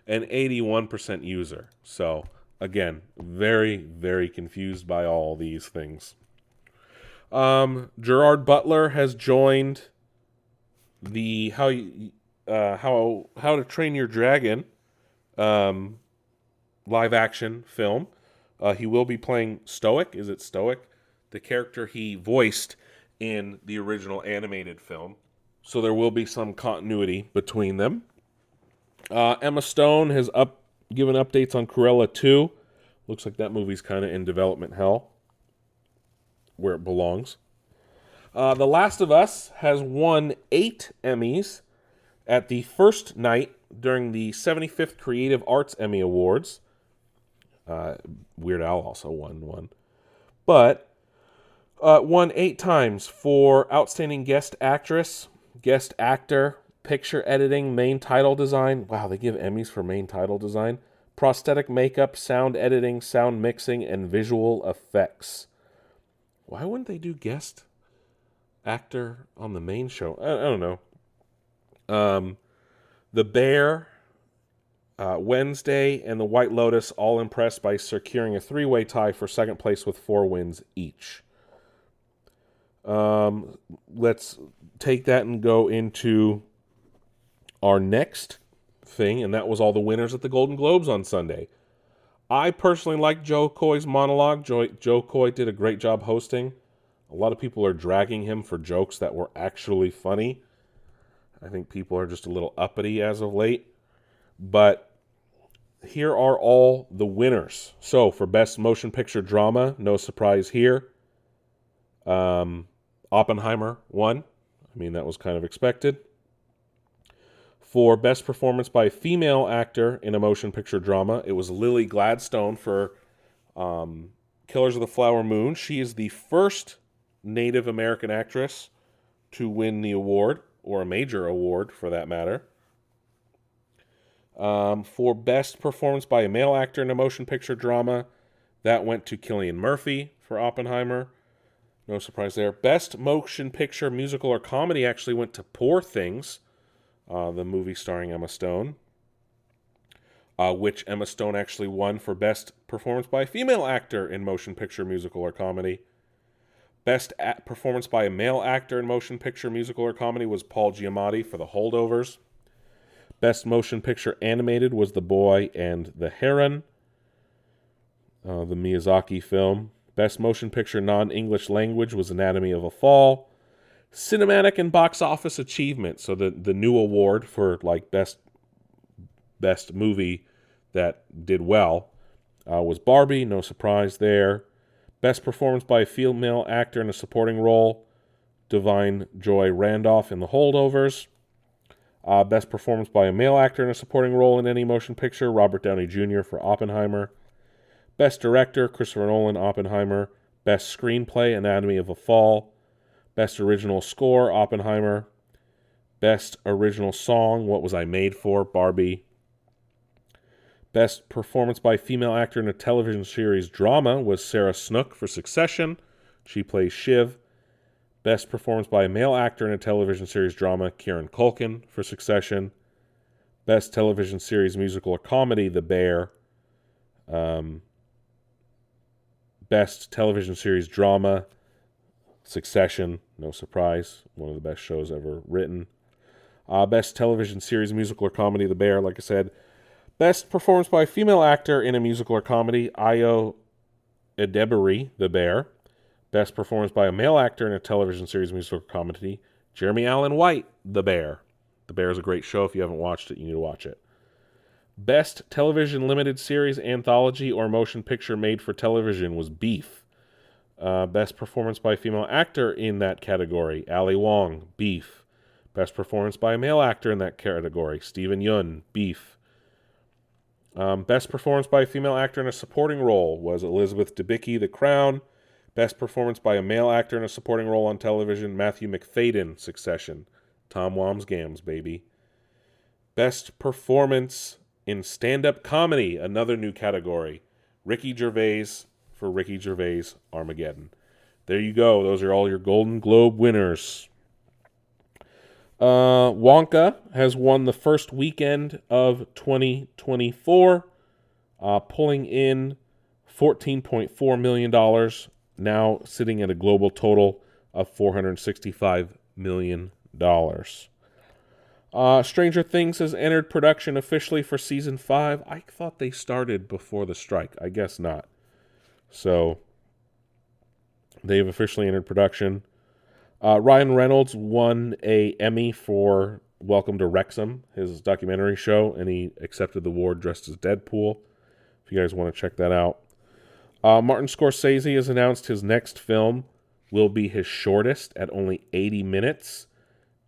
81% user. So, again, very, very confused by all these things. Gerard Butler has joined the How to Train Your Dragon live action film. He will be playing Stoic. Is it Stoic? The character he voiced in the original animated film. So there will be some continuity between them. Emma Stone has given updates on Cruella 2. Looks like that movie's kind of in development hell, where it belongs. The Last of Us has won 8 Emmys at the first night during the 75th Creative Arts Emmy Awards. Weird Al also won one. But won 8 times for Outstanding Guest Actress, Guest Actor, Picture Editing, Main Title Design. Wow, they give Emmys for Main Title Design. Prosthetic Makeup, Sound Editing, Sound Mixing, and Visual Effects. Why wouldn't they do Guest Actor on the main show? I don't know. The Bear, Wednesday, and The White Lotus all impressed by securing a 3-way tie for second place with 4 wins each. Let's take that and go into our next thing, and that was all the winners at the Golden Globes on Sunday. I personally liked Joe Coy's monologue. Joe Coy did a great job hosting. A lot of people are dragging him for jokes that were actually funny. I think people are just a little uppity as of late. But here are all the winners. So for Best Motion Picture Drama, no surprise here. Oppenheimer won. I mean, that was kind of expected. For Best Performance by a Female Actor in a Motion Picture Drama, it was Lily Gladstone for Killers of the Flower Moon. She is the first Native American actress to win the award, or a major award for that matter. For Best Performance by a Male Actor in a Motion Picture Drama, that went to Cillian Murphy for Oppenheimer. No surprise there. Best Motion Picture Musical or Comedy actually went to Poor Things, the movie starring Emma Stone, which Emma Stone actually won for Best Performance by a Female Actor in Motion Picture Musical or Comedy. Best Performance by a Male Actor in Motion Picture Musical or Comedy was Paul Giamatti for The Holdovers. Best Motion Picture Animated was The Boy and the Heron, the Miyazaki film. Best Motion Picture Non-English Language was Anatomy of a Fall. Cinematic and Box Office Achievement, so the new award for like best movie that did well, was Barbie. No surprise there. Best Performance by a Female Actor in a Supporting Role, Divine Joy Randolph in The Holdovers. Best Performance by a Male Actor in a Supporting Role in any motion picture, Robert Downey Jr. for Oppenheimer. Best Director, Christopher Nolan, Oppenheimer. Best Screenplay, Anatomy of a Fall. Best Original Score, Oppenheimer. Best Original Song, What Was I Made For, Barbie. Best Performance by a Female Actor in a Television Series Drama was Sarah Snook for Succession. She plays Shiv. Best Performance by a Male Actor in a Television Series Drama, Kieran Culkin for Succession. Best Television Series Musical or Comedy, The Bear. Best television series drama, Succession, no surprise, one of the best shows ever written. Best television series, musical or comedy, The Bear, like I said. Best performance by a female actor in a musical or comedy, Ayo Edebiri, The Bear. Best performance by a male actor in a television series, musical or comedy, Jeremy Allen White, The Bear. The Bear is a great show. If you haven't watched it, you need to watch it. Best television limited series, anthology, or motion picture made for television was Beef. Best performance by a female actor in that category, Ali Wong, Beef. Best performance by a male actor in that category, Steven Yeun, Beef. Best performance by a female actor in a supporting role was Elizabeth Debicki, The Crown. Best performance by a male actor in a supporting role on television, Matthew McFadden, Succession. Tom Wamsgams, baby. Best performance in stand-up comedy, another new category, Ricky Gervais for Ricky Gervais, Armageddon. There you go. Those are all your Golden Globe winners. Wonka has won the first weekend of 2024, pulling in $14.4 million, now sitting at a global total of $465 million. Stranger Things has entered production officially for season 5. I thought they started before the strike. I guess not. So, they've officially entered production. Ryan Reynolds won an Emmy for Welcome to Wrexham, his documentary show, and he accepted the award dressed as Deadpool, if you guys want to check that out. Martin Scorsese has announced his next film will be his shortest at only 80 minutes,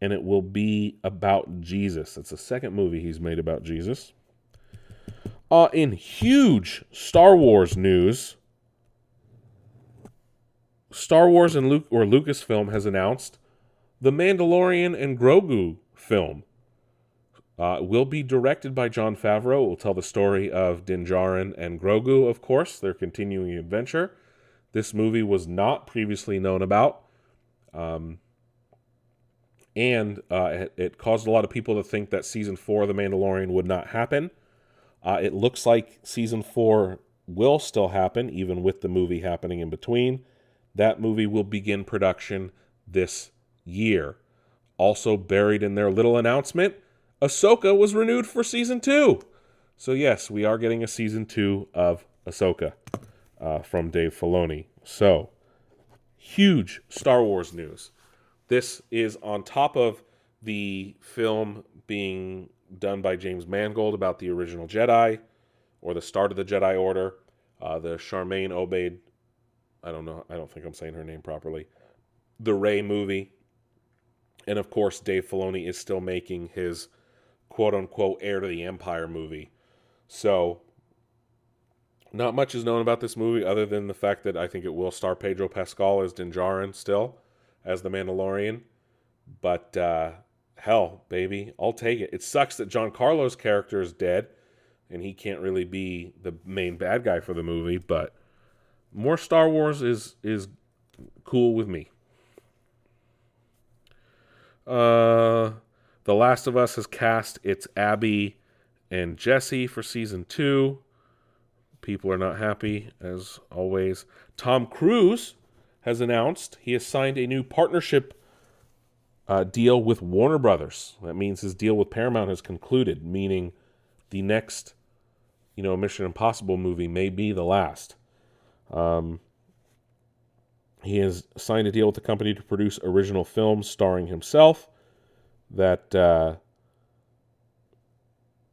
and it will be about Jesus. It's the second movie he's made about Jesus. In huge Star Wars news, Star Wars and Lucasfilm has announced the Mandalorian and Grogu film. Will be directed by Jon Favreau. It will tell the story of Din Djarin and Grogu, of course, their continuing adventure. This movie was not previously known about. It caused a lot of people to think that Season 4 of The Mandalorian would not happen. It looks like Season 4 will still happen, even with the movie happening in between. That movie will begin production this year. Also buried in their little announcement, Ahsoka was renewed for Season 2. So yes, we are getting a Season 2 of Ahsoka from Dave Filoni. So, huge Star Wars news. This is on top of the film being done by James Mangold about the original Jedi, or the start of the Jedi Order, the Charmaine Obaid, I don't think I'm saying her name properly, the Rey movie, and of course Dave Filoni is still making his quote-unquote Heir to the Empire movie. So, not much is known about this movie other than the fact that I think it will star Pedro Pascal as Din Djarin still, as the Mandalorian. But, hell, baby, I'll take it. It sucks that Giancarlo's character is dead, and he can't really be the main bad guy for the movie, but more Star Wars is cool with me. The Last of Us has cast its Abby and Jesse for Season 2. People are not happy, as always. Tom Cruise has announced he has signed a new partnership deal with Warner Brothers. That means his deal with Paramount has concluded, meaning the next, Mission Impossible movie may be the last. He has signed a deal with the company to produce original films starring himself. That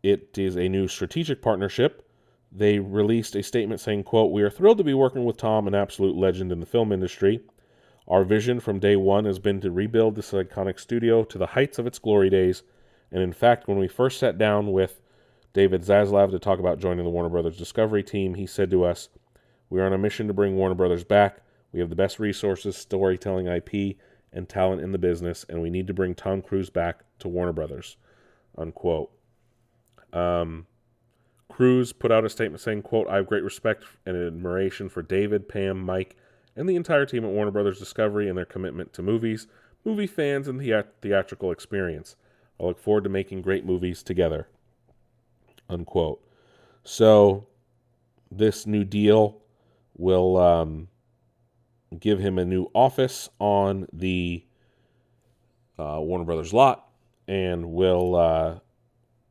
it is a new strategic partnership. They released a statement saying, quote, "We are thrilled to be working with Tom, an absolute legend in the film industry. Our vision from day one has been to rebuild this iconic studio to the heights of its glory days. And in fact, when we first sat down with David Zaslav to talk about joining the Warner Brothers Discovery team, he said to us, we are on a mission to bring Warner Brothers back. We have the best resources, storytelling IP, and talent in the business, and we need to bring Tom Cruise back to Warner Brothers," unquote. Cruise put out a statement saying, quote, "I have great respect and admiration for David, Pam, Mike, and the entire team at Warner Brothers Discovery and their commitment to movies, movie fans, and the theatrical experience. I look forward to making great movies together," unquote. So, This new deal will give him a new office on the Warner Brothers lot and will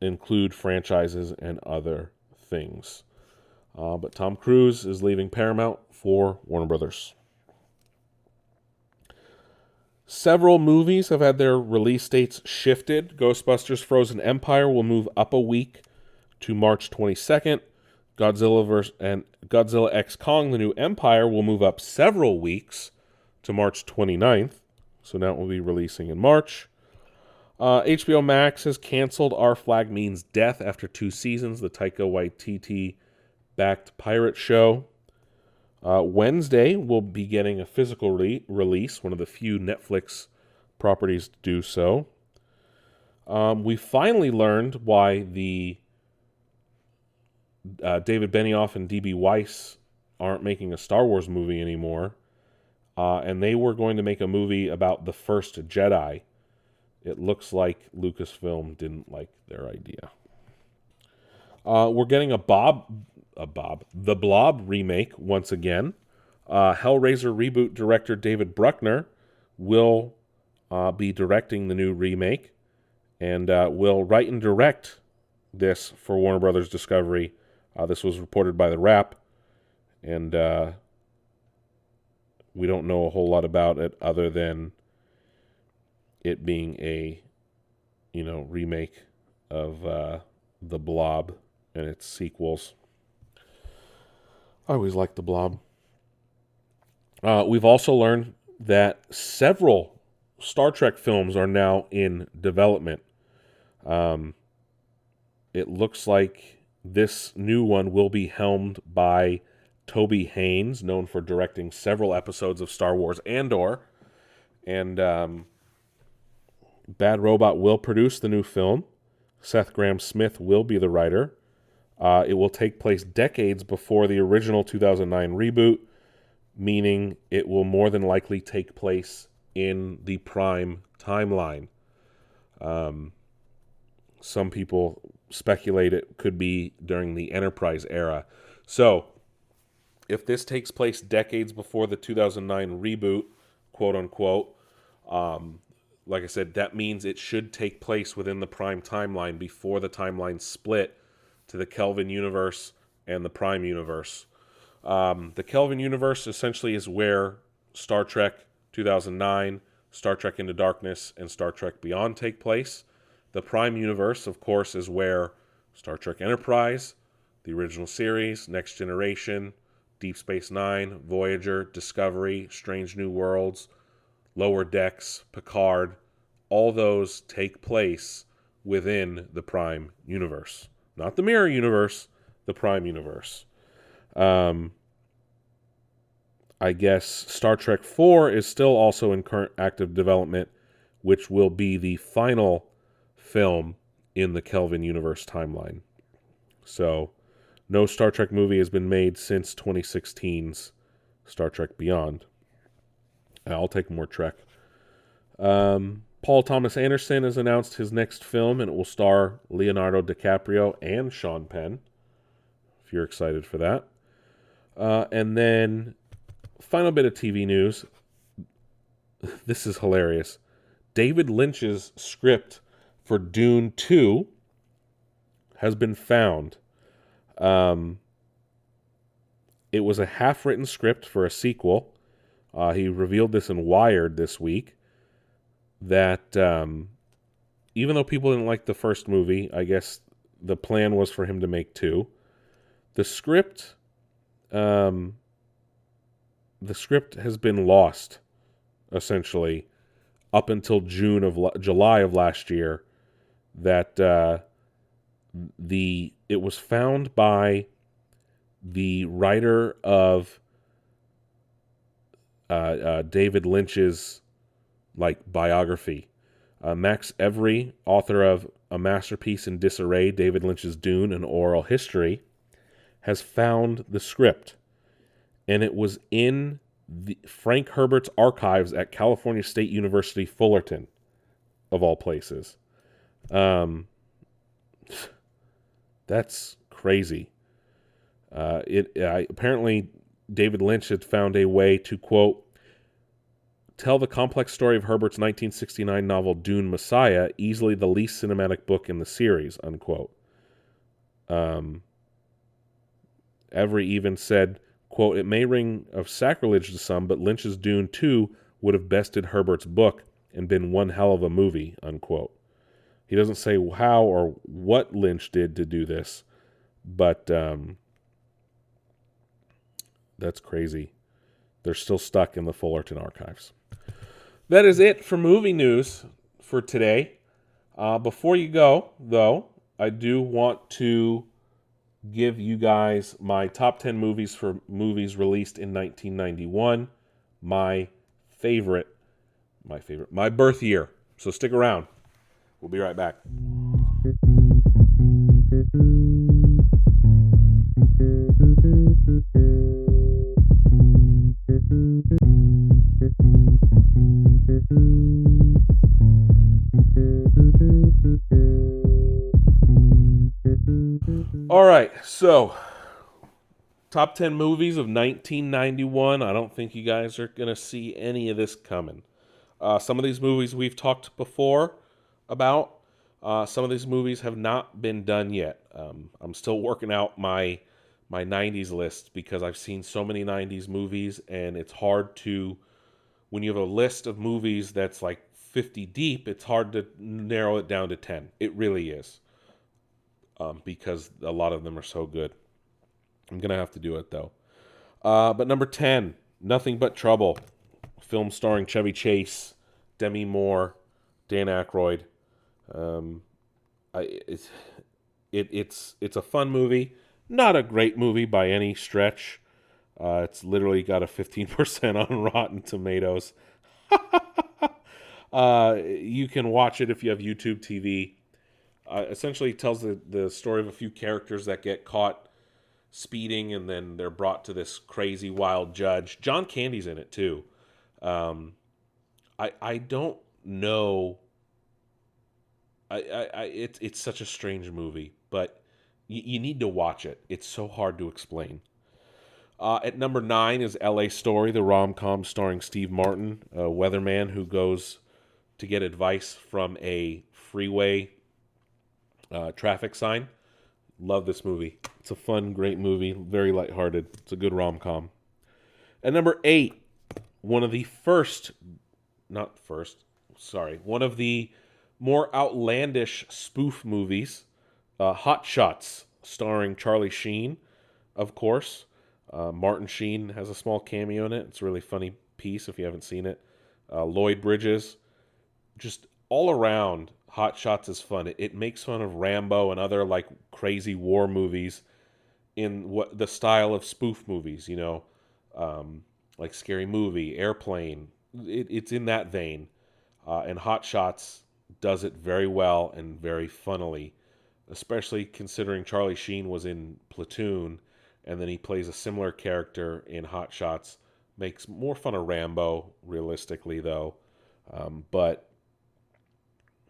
include franchises and other things. But Tom Cruise is leaving Paramount for Warner Brothers. Several movies have had their release dates shifted. Ghostbusters Frozen Empire will move up a week to March 22nd. Godzilla X Kong: The New Empire will move up several weeks to March 29th. So now it will be releasing in March. HBO Max has canceled Our Flag Means Death after 2 seasons, the Taika Waititi-backed pirate show. Wednesday will be getting a physical release, one of the few Netflix properties to do so. We finally learned why the David Benioff and D.B. Weiss aren't making a Star Wars movie anymore. And they were going to make a movie about the first Jedi. It looks like Lucasfilm didn't like their idea. We're getting The Blob remake once again. Hellraiser reboot director David Bruckner will be directing the new remake and will write and direct this for Warner Brothers Discovery. This was reported by The Wrap, and we don't know a whole lot about it other than it being a remake of The Blob and its sequels. I always liked The Blob. We've also learned that several Star Trek films are now in development. It looks like this new one will be helmed by Toby Haynes, known for directing several episodes of Star Wars Andor. And Bad Robot will produce the new film. Seth Grahame-Smith will be the writer. It will take place decades before the original 2009 reboot, meaning it will more than likely take place in the Prime timeline. Some people speculate it could be during the Enterprise era. So, if this takes place decades before the 2009 reboot, quote unquote, like I said, that means it should take place within the Prime timeline before the timeline split to the Kelvin universe and the Prime universe. The Kelvin universe essentially is where Star Trek 2009, Star Trek Into Darkness, and Star Trek Beyond take place. The Prime universe, of course, is where Star Trek Enterprise, the original series, Next Generation, Deep Space Nine, Voyager, Discovery, Strange New Worlds, Lower Decks, Picard, all those take place within the Prime universe. Not the Mirror universe, the Prime universe. I guess Star Trek 4 is still also in current active development, which will be the final film in the Kelvin universe timeline. So, no Star Trek movie has been made since 2016's Star Trek Beyond. I'll take more Trek. Paul Thomas Anderson has announced his next film, and it will star Leonardo DiCaprio and Sean Penn, if you're excited for that. And then, final bit of TV news. This is hilarious. David Lynch's script for Dune 2 has been found. It was a half-written script for a sequel. He revealed this in Wired this week, that even though people didn't like the first movie, I guess the plan was for him to make 2. The script has been lost, essentially, up until July of last year. That it was found by the writer of David Lynch's biography, Max Every, author of A Masterpiece in Disarray, David Lynch's Dune, an Oral History, has found the script, and it was in Frank Herbert's archives at California State University, Fullerton, of all places. That's crazy. Apparently David Lynch had found a way to, quote, tell the complex story of Herbert's 1969 novel Dune Messiah, easily the least cinematic book in the series, unquote. Every even said, quote, it may ring of sacrilege to some, but Lynch's Dune 2 would have bested Herbert's book and been one hell of a movie, unquote. He doesn't say how or what Lynch did to do this, but that's crazy. They're still stuck in the Fullerton archives. That is it for movie news for today. Before you go, though, I do want to give you guys my top 10 movies for movies released in 1991. My birth year. So stick around. We'll be right back. All right, so top 10 movies of 1991. I don't think you guys are going to see any of this coming. Some of these movies we've talked before about. Some of these movies have not been done yet. I'm still working out my 90s list because I've seen so many 90s movies, and it's hard to, when you have a list of movies that's like 50 deep, it's hard to narrow it down to 10. It really is. Because a lot of them are so good. I'm going to have to do it, though. But number 10, Nothing But Trouble. Film starring Chevy Chase, Demi Moore, Dan Aykroyd. It's a fun movie. Not a great movie by any stretch. It's literally got a 15% on Rotten Tomatoes. You can watch it if you have YouTube TV. Essentially tells the story of a few characters that get caught speeding, and then they're brought to this crazy wild judge. John Candy's in it too. I don't know. It's such a strange movie, but you need to watch it. It's so hard to explain. At number 9 is L.A. Story, the rom-com starring Steve Martin, a weatherman who goes to get advice from a freeway traffic sign. Love this movie. It's a fun, great movie. Very lighthearted. It's a good rom-com. At number 8, one of the more outlandish spoof movies, Hot Shots, starring Charlie Sheen, of course. Martin Sheen has a small cameo in it. It's a really funny piece if you haven't seen it. Lloyd Bridges. Just all around, Hot Shots is fun. It makes fun of Rambo and other like crazy war movies in what the style of spoof movies, like Scary Movie, Airplane. It's in that vein, and Hot Shots does it very well and very funnily, especially considering Charlie Sheen was in Platoon, and then he plays a similar character in Hot Shots. Makes more fun of Rambo, realistically though, but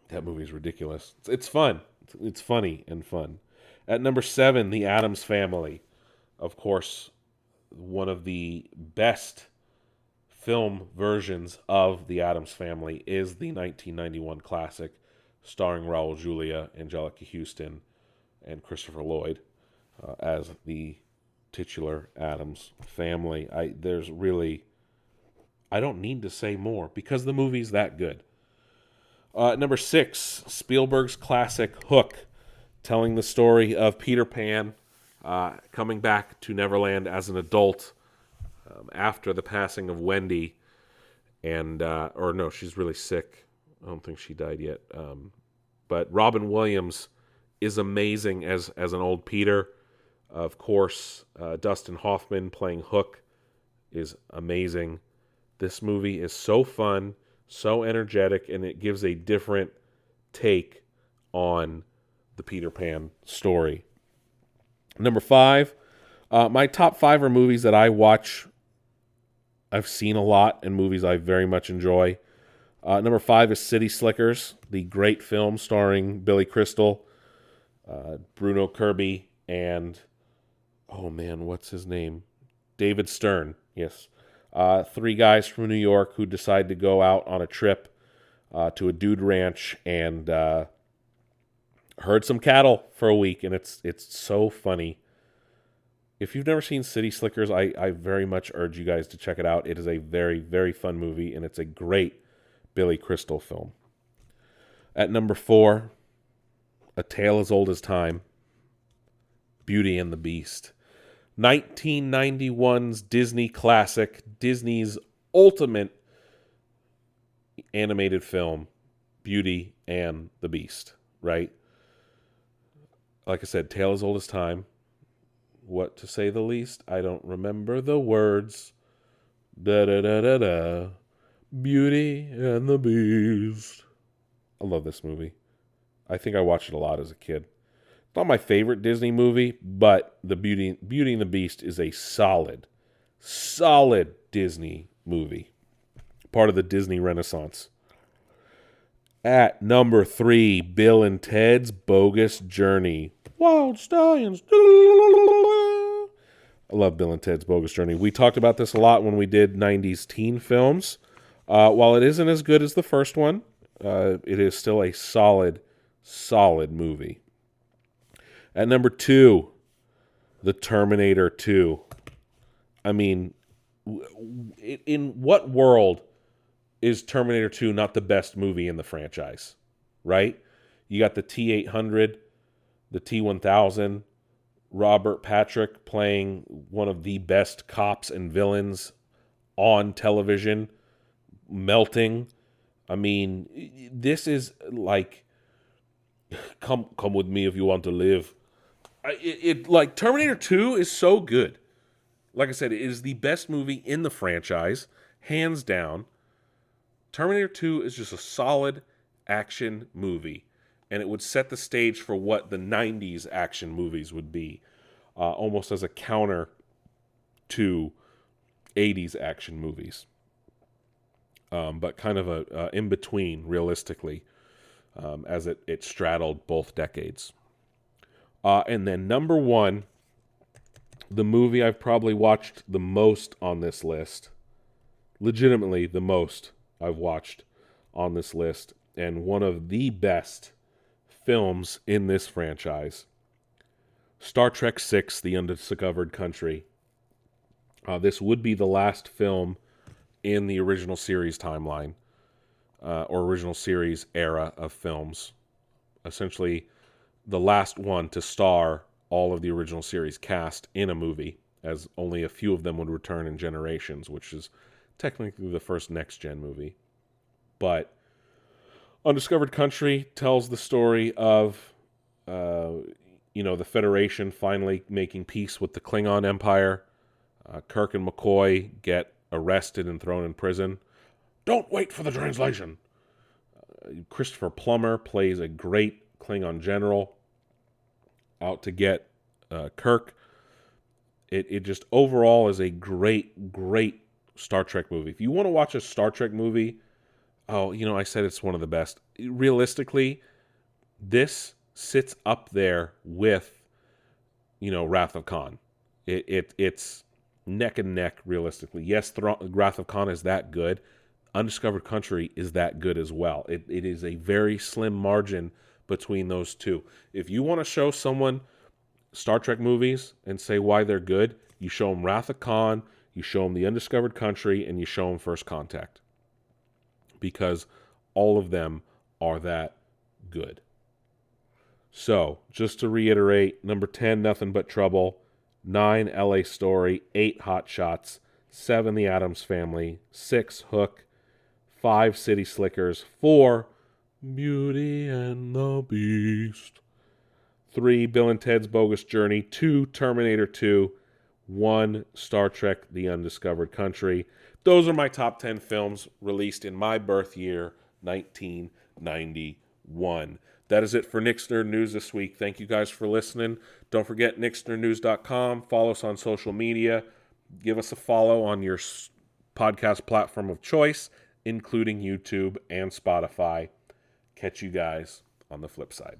that movie is ridiculous. It's fun. It's funny and fun. At number 7, The Addams Family. Of course, one of the best film versions of The Addams Family is the 1991 classic starring Raul Julia, Angelica Houston, and Christopher Lloyd as the titular Addams Family. I don't need to say more because the movie's that good. Number 6, Spielberg's classic Hook, telling the story of Peter Pan coming back to Neverland as an adult after the passing of Wendy, and she's really sick. I don't think she died yet. But Robin Williams is amazing as an old Peter. Of course, Dustin Hoffman playing Hook is amazing. This movie is so fun, so energetic, and it gives a different take on the Peter Pan story. Number 5, my top 5 are movies that I watch. I've seen a lot, and movies I very much enjoy. Number 5 is City Slickers, the great film starring Billy Crystal, Bruno Kirby, and Oh man, what's his name? David Stern. Yes. Three guys from New York who decide to go out on a trip to a dude ranch and herd some cattle for a week, and it's so funny. If you've never seen City Slickers, I very much urge you guys to check it out. It is a very, very fun movie, and it's a great Billy Crystal film. At number 4, A Tale as Old as Time, Beauty and the Beast. 1991's Disney classic, Disney's ultimate animated film, Beauty and the Beast, right? Like I said, Tale as Old as Time. What to say the least? I don't remember the words. Da da da da da. Beauty and the Beast. I love this movie. I think I watched it a lot as a kid. It's not my favorite Disney movie, but the Beauty and the Beast is a solid Disney movie. Part of the Disney Renaissance. At number 3, Bill and Ted's Bogus Journey. Wild Stallions. I love Bill and Ted's Bogus Journey. We talked about this a lot when we did 90s teen films. While it isn't as good as the first one, it is still a solid movie. At number 2, The Terminator 2. I mean, in what world is Terminator 2 not the best movie in the franchise? Right? You got the T-800, the T-1000, Robert Patrick playing one of the best cops and villains on television, melting. I mean, this is like, come with me if you want to live. Like Terminator 2 is so good. Like I said, it is the best movie in the franchise, hands down. Terminator 2 is just a solid action movie, and it would set the stage for what the 90s action movies would be, almost as a counter to 80s action movies, but kind of a in-between, realistically, as it straddled both decades. And then number 1, the movie I've probably watched the most on this list, legitimately the most I've watched on this list, and one of the best films in this franchise, Star Trek VI, The Undiscovered Country. This would be the last film in the original series timeline, or original series era of films. Essentially, the last one to star all of the original series cast in a movie, as only a few of them would return in Generations, which is technically the first next-gen movie. But Undiscovered Country tells the story of, the Federation finally making peace with the Klingon Empire. Kirk and McCoy get arrested and thrown in prison. Don't wait for the translation. Christopher Plummer plays a great Klingon general out to get Kirk. It just overall is a great Star Trek movie. If you want to watch a Star Trek movie, I said it's one of the best. Realistically, this sits up there with, Wrath of Khan. It's neck and neck, realistically. Yes, Wrath of Khan is that good. Undiscovered Country is that good as well. It is a very slim margin between those two. If you want to show someone Star Trek movies and say why they're good, you show them Wrath of Khan, you show them The Undiscovered Country, and you show them First Contact. Because all of them are that good. So, just to reiterate, number 10, Nothing But Trouble, 9, LA Story, 8, Hot Shots, 7, The Addams Family, 6, Hook, 5, City Slickers, 4, Beauty and the Beast, 3, Bill and Ted's Bogus Journey, 2, Terminator 2, 1, Star Trek The Undiscovered Country. Those are my top 10 films released in my birth year, 1991. That is it for Nick's Nerd News this week. Thank you guys for listening. Don't forget nicksnerdnews.com. Follow us on social media. Give us a follow on your podcast platform of choice, including YouTube and Spotify. Catch you guys on the flip side.